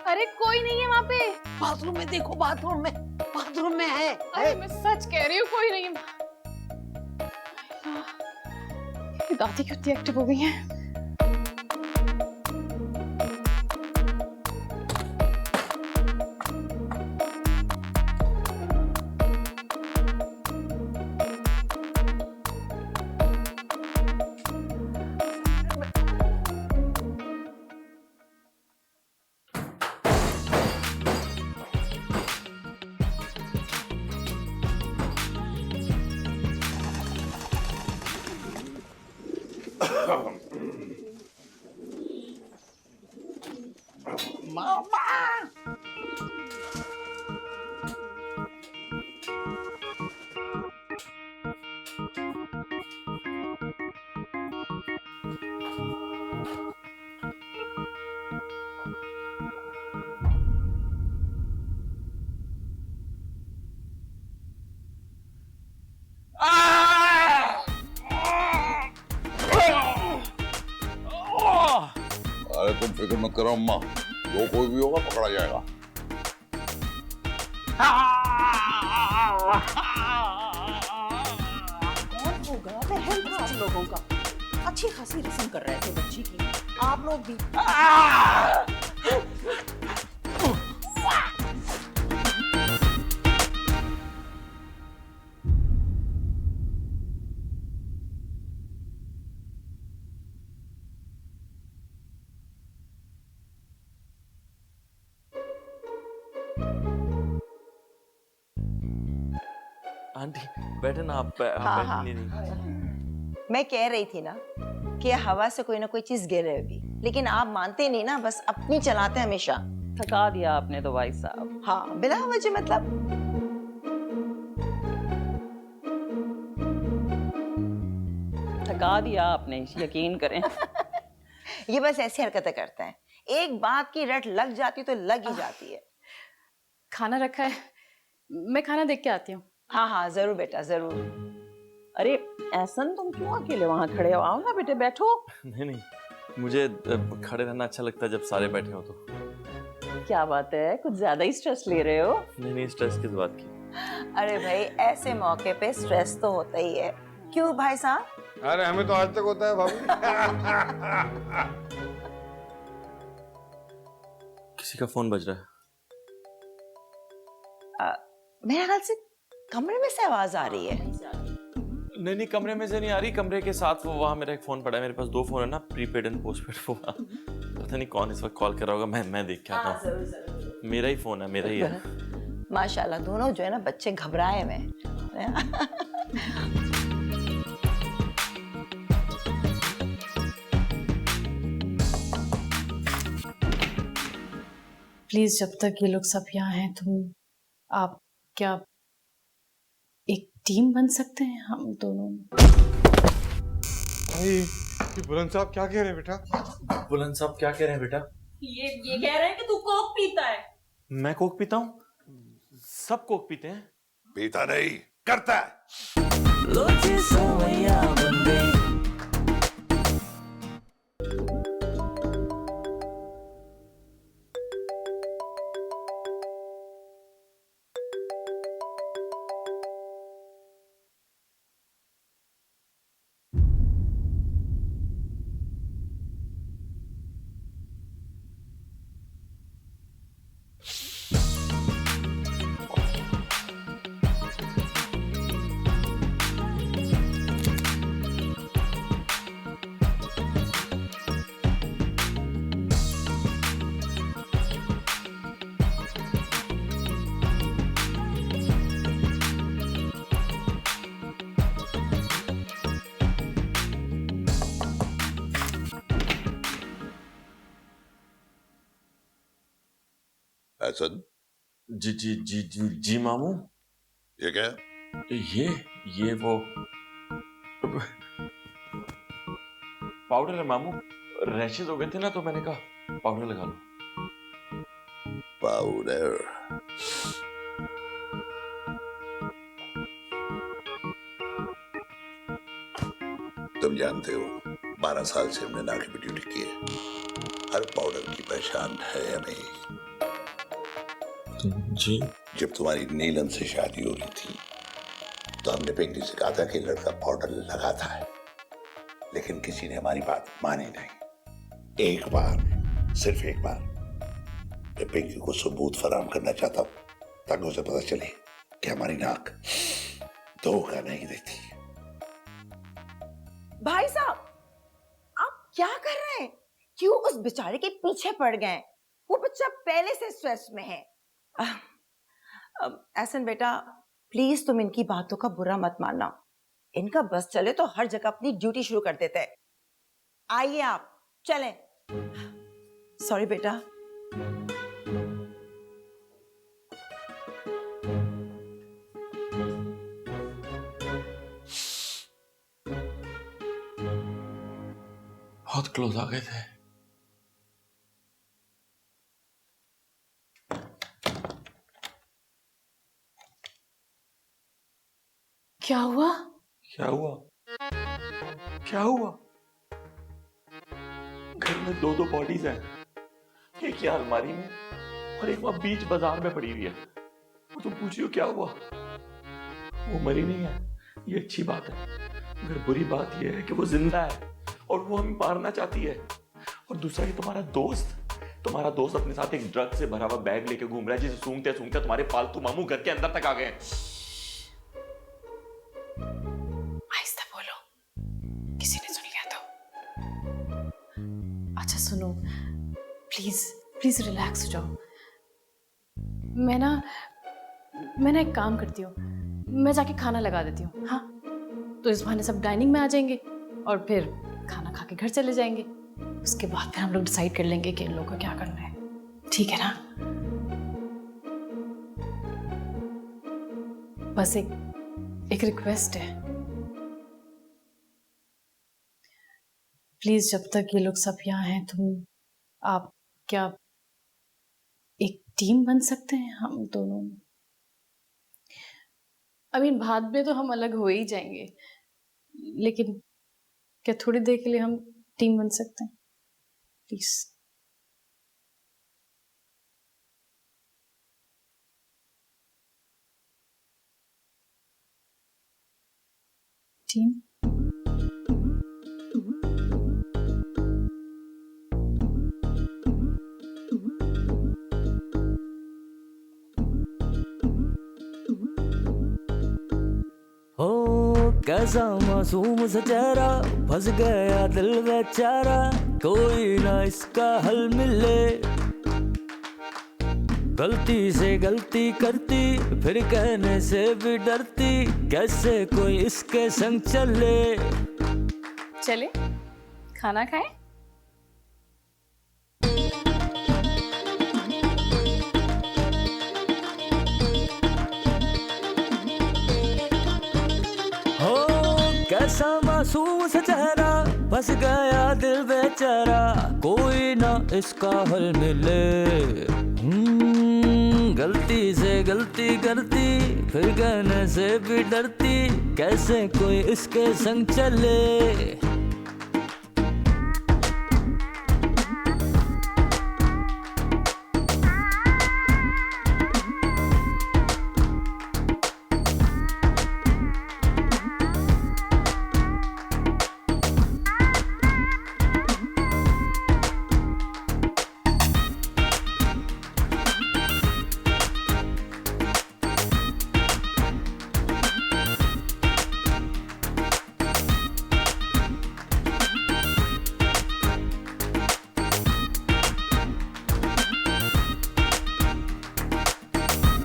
अरे कोई नहीं है वहाँ पे। बाथरूम में देखो, बाथरूम में है। अरे मैं सच कह रही हूँ, कोई नहीं है। दादी कितनी एक्टिव हो गई हैं। मामा। अरे तुम फिक्र मत करो अम्मा, जो कोई भी होगा पकड़ा जाएगा। कौन होगा? बहन था आप लोगों का। अच्छी खासी रस्म कर रहे थे बच्ची की, आप लोग भी। आंटी बैठे ना आप हाँ, हाँ। नहीं। मैं कह रही थी ना कि हवा से कोई ना कोई चीज गिर रही होगी, लेकिन आप मानते नहीं ना, बस अपनी चलाते हमेशा। थका दिया आपने तो भाई साहब। हाँ, बिना वजह मतलब। थका दिया आपने, यकीन करें। ये बस ऐसी हरकतें करते हैं, एक बात की रट लग जाती तो लग ही जाती है। खाना रखा है, मैं खाना देख के आती हूँ। हाँ हाँ जरूर बेटा जरूर। अरे एहसन, तुम क्यों अकेले वहां खड़े हो? आओ ना बेटे, बैठो। नहीं, मुझे खड़े रहना अच्छा लगता है जब सारे बैठे हो तो। क्या बात है, कुछ ज्यादा ही स्ट्रेस ले रहे हो? नहीं, स्ट्रेस किस बात की? अरे भाई, ऐसे मौके पे स्ट्रेस तो होता ही है, क्यों भाई साहब? अरे हमें तो आज तक होता है भाभी। किसी का फोन बज रहा है। मेरे ख्याल से कमरे में से आवाज आ रही है। नहीं, कमरे में से नहीं आ रही, कमरे के साथ वो वहाँ मेरा एक फोन पड़ा है। मेरे पास 2 फोन है ना, प्रीपेड एंड पोस्टपेड। वो पता नहीं कौन इस वक्त कॉल कर रहा होगा। मैं देख के आता हूँ। मेरा ही फोन है, मेरा ही है। माशाल्लाह, दोनों जो है ना बच्चे घबराए हुए हैं। प्लीज जब तक ये लोग सब यहाँ हैं, आप क्या एक टीम बन सकते हैं हम दोनों? भाई, ये बुलंद साहब क्या कह रहे हैं बेटा? बुलंद साहब क्या कह रहे हैं बेटा? ये कह रहे हैं कि तू कोक पीता है। मैं कोक पीता हूँ? सब कोक पीते हैं। पीता नहीं, करता है। एहसन, जी जी जी जी जी मामू। ये क्या? ये वो पाउडर है मामू। रैशेज हो गए थे ना, तो मैंने कहा पाउडर लगा लो। पाउडर? तुम जानते हो, 12 साल से हमने नाके पे ड्यूटी की है। हर पाउडर की पहचान है हमें। जी। जब तुम्हारी नीलम से शादी हो रही थी तो हमने पिंकी से कहा था कि लड़का पाउडर लगाता है, लेकिन किसी ने हमारी बात मानी नहीं। एक बार, सिर्फ एक बार, मैं पिंकी को सबूत फराहम करना चाहता हूं ताकि उसे पता चले कि हमारी नाक धोखा नहीं देती। भाई साहब, आप क्या कर रहे हैं? क्यों उस बेचारे के पीछे पड़ गए? वो बच्चा पहले से स्ट्रेस में है। एहसन बेटा, प्लीज तुम इनकी बातों का बुरा मत मानना। इनका बस चले तो हर जगह अपनी ड्यूटी शुरू कर देते हैं। आइए आप चलें। सॉरी बेटा, बहुत क्लोज आ गए थे। क्या हुआ? क्या हुआ? क्या हुआ? घर में दो बॉडीज हैं, एक यहाँ अलमारी में और एक वहां बीच बाजार में पड़ी हुई है। वो तुम पूछ रही हो क्या हुआ? वो मरी नहीं है, ये अच्छी बात है। मगर बुरी बात ये है कि वो जिंदा है और वो हमें मारना चाहती है। और दूसरा ये तुम्हारा दोस्त अपने साथ एक ड्रग से भरा हुआ बैग लेके घूम रहा है, जिसे सूंघते सूंघते तुम्हारे पालतू मामू घर के अंदर तक आ गए। आहिस्ता बोलो, किसी ने सुन लिया तो। अच्छा सुनो, प्लीज प्लीज रिलैक्स हो जाओ। मैं ना एक काम करती हूँ, मैं जाके खाना लगा देती हूँ। हाँ, तो इस बहाने सब डाइनिंग में आ जाएंगे और फिर खाना खा के घर चले जाएंगे। उसके बाद फिर हम लोग डिसाइड कर लेंगे कि इन लोगों को क्या करना है। ठीक है ना? बस एक रिक्वेस्ट है, प्लीज जब तक ये लोग सब यहाँ हैं, आप क्या एक टीम बन सकते हैं हम दोनों? अभी बाद में तो हम अलग हो ही जाएंगे, लेकिन क्या थोड़ी देर के लिए हम टीम बन सकते हैं प्लीज? टीम हो कैसा मासूम सा चेहरा, फंस गया दिल बेचारा, कोई ना इसका हल मिले। गलती से गलती करती, फिर कहने से भी डरती, कैसे कोई इसके संग चले। चले खाना खाएं? हो कैसा मासूम सा चेहरा, फंस गया दिल बेचारा, कोई ना इसका हल मिले। गलती से गलती करती, फिर कहने से भी डरती, कैसे कोई इसके संग चले।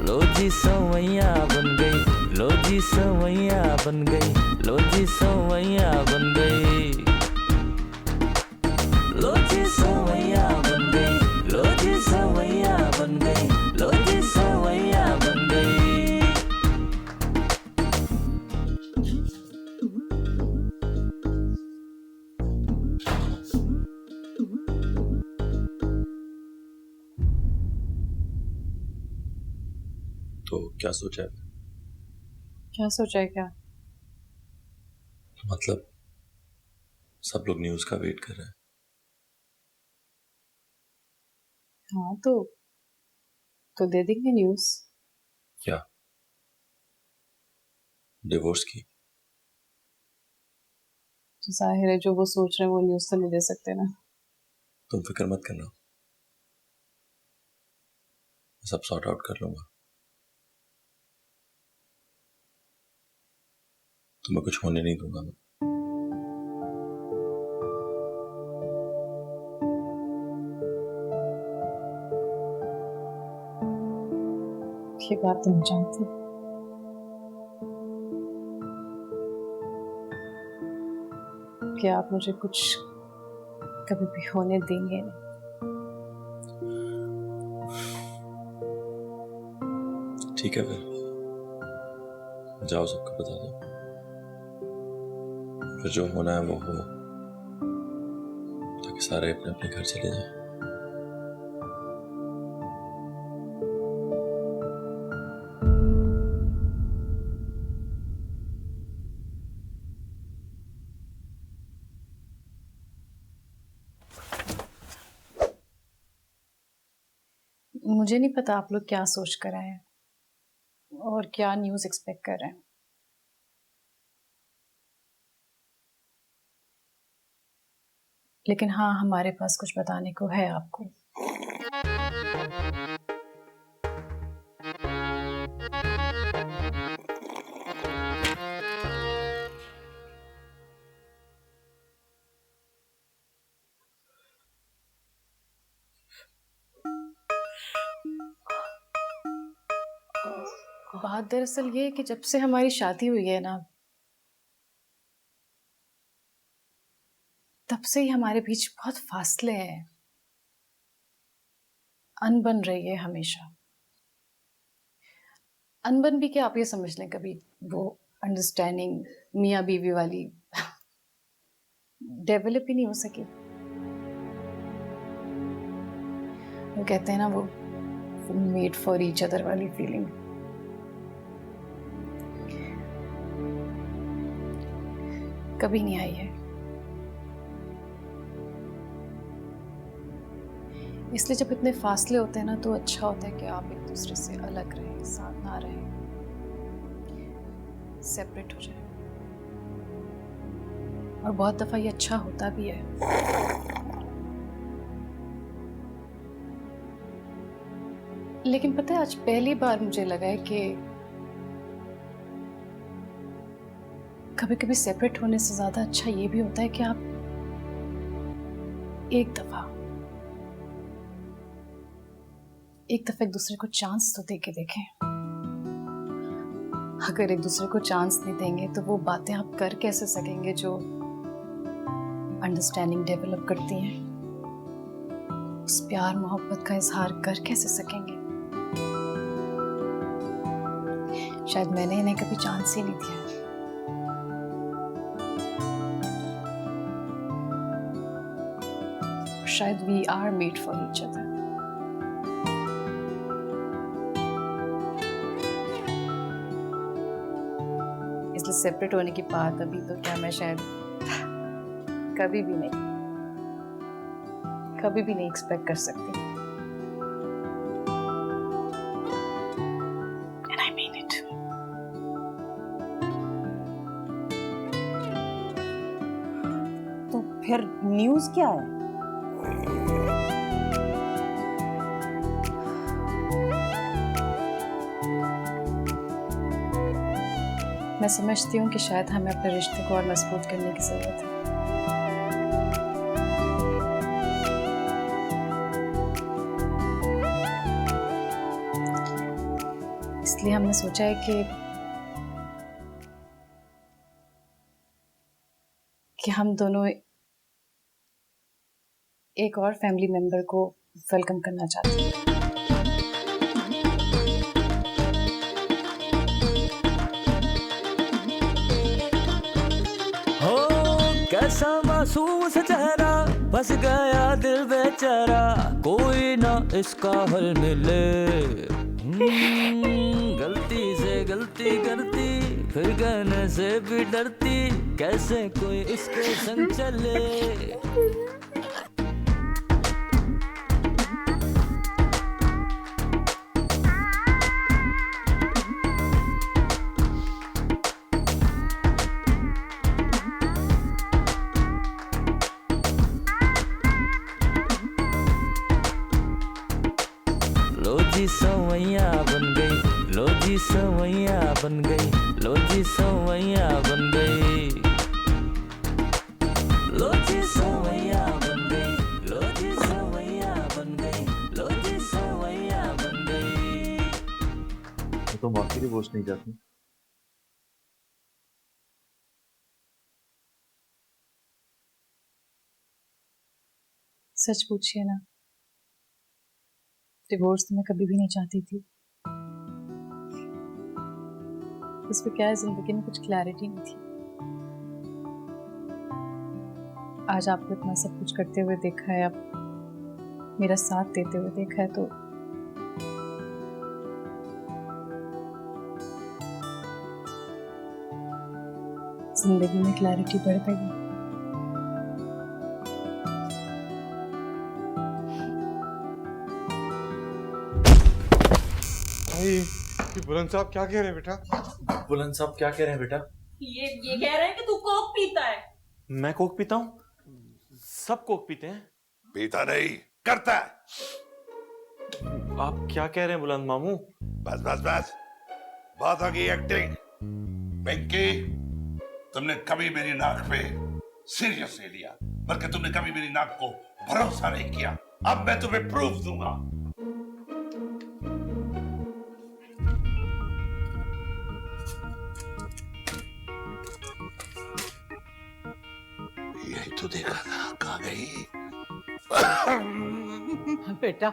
लो जी सवैया बन गई, लो जी सवैया बन गई, लो जी सवैया बन गई, लो जी सवैया बन गई, लो जी सवैया बन गई, लो जी सवैया बन गई। तो क्या सोचा है? क्या सोचा है? क्या मतलब सब लोग न्यूज़ का वेट कर रहे हैं। हाँ, तो दे देंगे न्यूज़। क्या? डिवोर्स की? तो जाहिर है जो वो सोच रहे हैं वो न्यूज़ तो नहीं दे सकते ना। तुम फिक्र मत करना, सब सॉर्ट आउट कर लूंगा। तुम्हें कुछ होने नहीं दूंगा मैं। ये बात तुम जानती हो। कि आप मुझे कुछ कभी भी होने देंगे नहीं। ठीक है, फिर जाओ, सबको बता दो, फिर जो होना है वो हो। ताकि सारे अपने अपने घर चले जाएं। मुझे नहीं पता आप लोग क्या सोच कर आए हैं और क्या न्यूज़ एक्सपेक्ट कर रहे हैं। लेकिन हाँ, हमारे पास कुछ बताने को है आपको। बात दरअसल ये है कि जब से हमारी शादी हुई है ना, तब से ही हमारे बीच बहुत फासले हैं। अनबन रही है हमेशा। अनबन भी क्या, आप ये समझ लें कभी वो अंडरस्टैंडिंग मियाँ बीवी वाली डेवलप ही नहीं हो सकी। वो कहते हैं ना, वो मेड फॉर ईच अदर वाली फीलिंग। कभी नहीं आई है। इसलिए जब इतने फासले होते हैं ना, तो अच्छा होता है कि आप एक दूसरे से अलग रहें, साथ ना रहें, सेपरेट हो जाए। और बहुत दफा ये अच्छा होता भी है। लेकिन पता है, आज पहली बार मुझे लगा है कि कभी कभी सेपरेट होने से ज्यादा अच्छा ये भी होता है कि आप एक दफा एक दूसरे को चांस तो दे के देखें। अगर एक दूसरे को चांस नहीं देंगे तो वो बातें आप कर कैसे सकेंगे जो अंडरस्टैंडिंग डेवलप करती हैं? उस प्यार मोहब्बत का इजहार कर कैसे सकेंगे? शायद मैंने इन्हें कभी चांस ही नहीं दिया। शायद we are made for each other. इसलिए सेपरेट होने की बात अभी तो क्या, मैं शायद कभी भी नहीं एक्सपेक्ट कर सकती। And I mean it. तो फिर न्यूज़ क्या है? मैं समझती हूँ कि शायद हमें अपने रिश्ते को और मजबूत करने की जरूरत है। इसलिए हमने सोचा है कि हम दोनों एक और फैमिली मेंबर को वेलकम करना चाहते हैं। कैसा मासूम सा चेहरा, बस गया दिल बेचारा, कोई ना इसका हल मिले। गलती से गलती करती, फिर कहने से भी डरती, कैसे कोई इसके संग चले। लो जी सवैया बन गई, लो जी सवैया बन गई, लो जी सवैया बन गई, लो जी सवैया बन गई, लो जी सवैया बन गई, लो जी सवैया बन गई। तो माफी की बोझ नहीं जाती। सच पूछिए ना, डिवोर्स तो मैं कभी भी नहीं चाहती थी। उसमें क्या है, जिंदगी में कुछ क्लैरिटी नहीं थी। आज आपको इतना सब कुछ करते हुए देखा है, आप मेरा साथ देते हुए देखा है, तो जिंदगी में क्लैरिटी बढ़ गई। ये बुलंद साहब क्या कह रहे हैं बेटा? बुलंद साहब क्या कह रहे हैं बेटा? ये कह रहे हैं कि तू कोक पीता है। मैं कोक पीता हूँ? सब कोक पीते हैं। पीता नहीं, करता है। आप क्या कह रहे हैं बुलंद मामू? बस बस बस, बात आ गई एक्टिंग। पिंकी, तुमने कभी मेरी नाक पे सीरियस नहीं लिया, बल्कि तुमने कभी मेरी नाक को भरोसा नहीं किया। अब मैं तुम्हें प्रूफ दूंगा। यही तो देखा था, कहाँ गई? बेटा,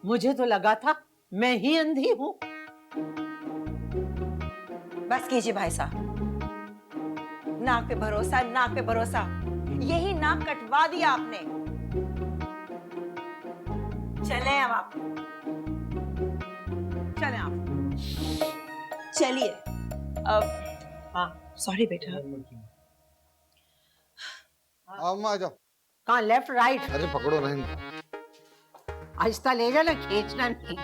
मुझे तो लगा था मैं ही अंधी हूँ। बस कीजिए भाई साहब, नाक पे भरोसा, नाक पे भरोसा। यही नाक कटवा दिया आपने। चले अब आप, चले आप, चलिए अब। हाँ सॉरी बेटा। अम्मा आ जाओ। कहाँ, लेफ्ट राइट? अरे पकड़ो नहीं। आहिस्ता ले जाना, खींचना नहीं।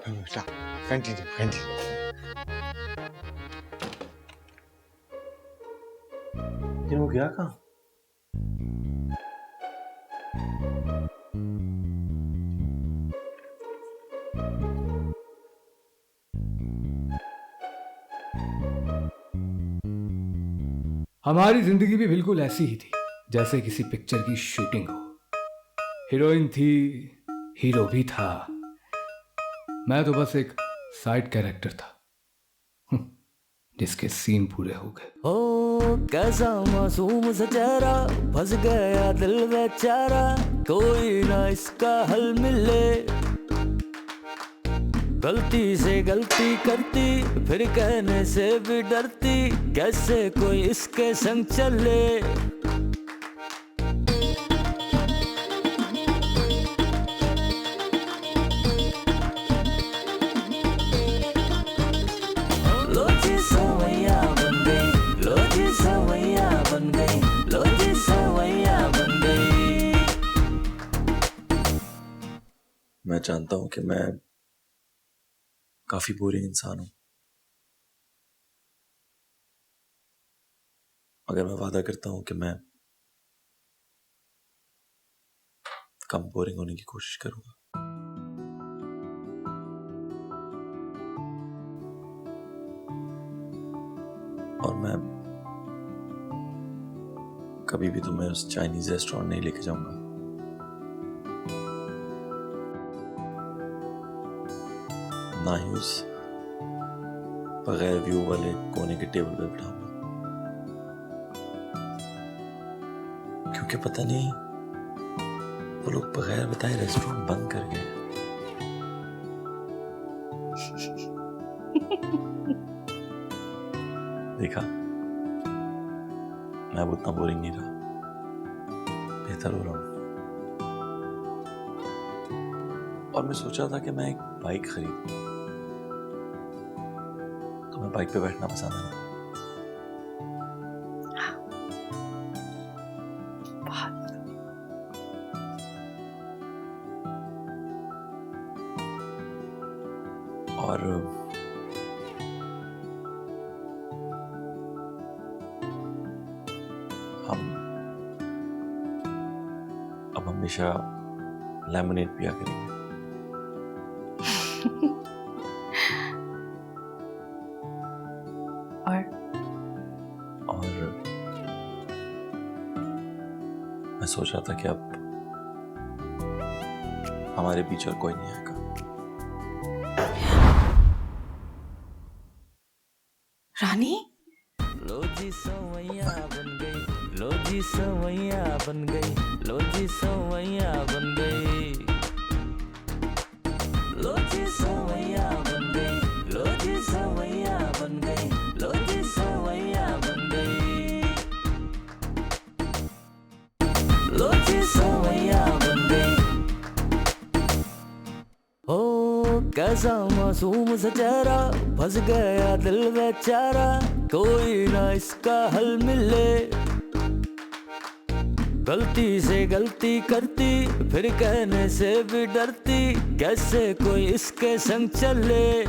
बेटा कंटिन्यू कंटिन्यू। ये हो गया कहाँ? हमारी जिंदगी भी बिल्कुल ऐसी ही थी जैसे किसी पिक्चर की शूटिंग हो। हीरोइन थी, हीरो भी था, मैं तो बस एक साइड कैरेक्टर था जिसके सीन पूरे हो गए। ओ कैसा मासूम सा चेहरा, फंस गया दिल बेचारा, कोई ना इसका हल मिले। गलती से गलती करती, फिर कहने से भी डरती, कैसे कोई इसके संग चले। लो जी सवैया बन गई, लो जी सवैया बन गई, लो जी सवैया बन गई। मैं जानता हूं कि मैं काफी बोरिंग इंसान हूं, मगर मैं वादा करता हूं कि मैं कम बोरिंग होने की कोशिश करूंगा। और मैं कभी भी तुम्हें उस चाइनीज रेस्टोरेंट नहीं लेके जाऊंगा। ना ही उस बगैर व्यू वाले कोने के टेबल पे बिठाऊंगा, क्योंकि पता नहीं वो लोग बगैर बताए रेस्टोरेंट बंद कर गए। देखा, मैं अब उतना बोरिंग नहीं रहा, बेहतर हो रहा हूं। और मैं सोच रहा था कि मैं एक बाइक खरीदूं। तुम्हें बाइक पे बैठना पसंद है ना? और हम अब हमेशा लेमनेड पिया करेंगे। और मैं सोच रहा था कि अब हमारे बीच और कोई नहीं आएगा। रानी, लो जी सवैया बन गई, लो जी सवैया बन गई, लो जी सवैया बन गई, लो जी सवैया बन गई, लो जी सवैया बन गई, लो जी सवैया बन गई। कैसा मासूम सा चेहरा, फंस गया दिल बेचारा, कोई ना इसका हल मिले। गलती से गलती करती, फिर कहने से भी डरती, कैसे कोई इसके संग चले।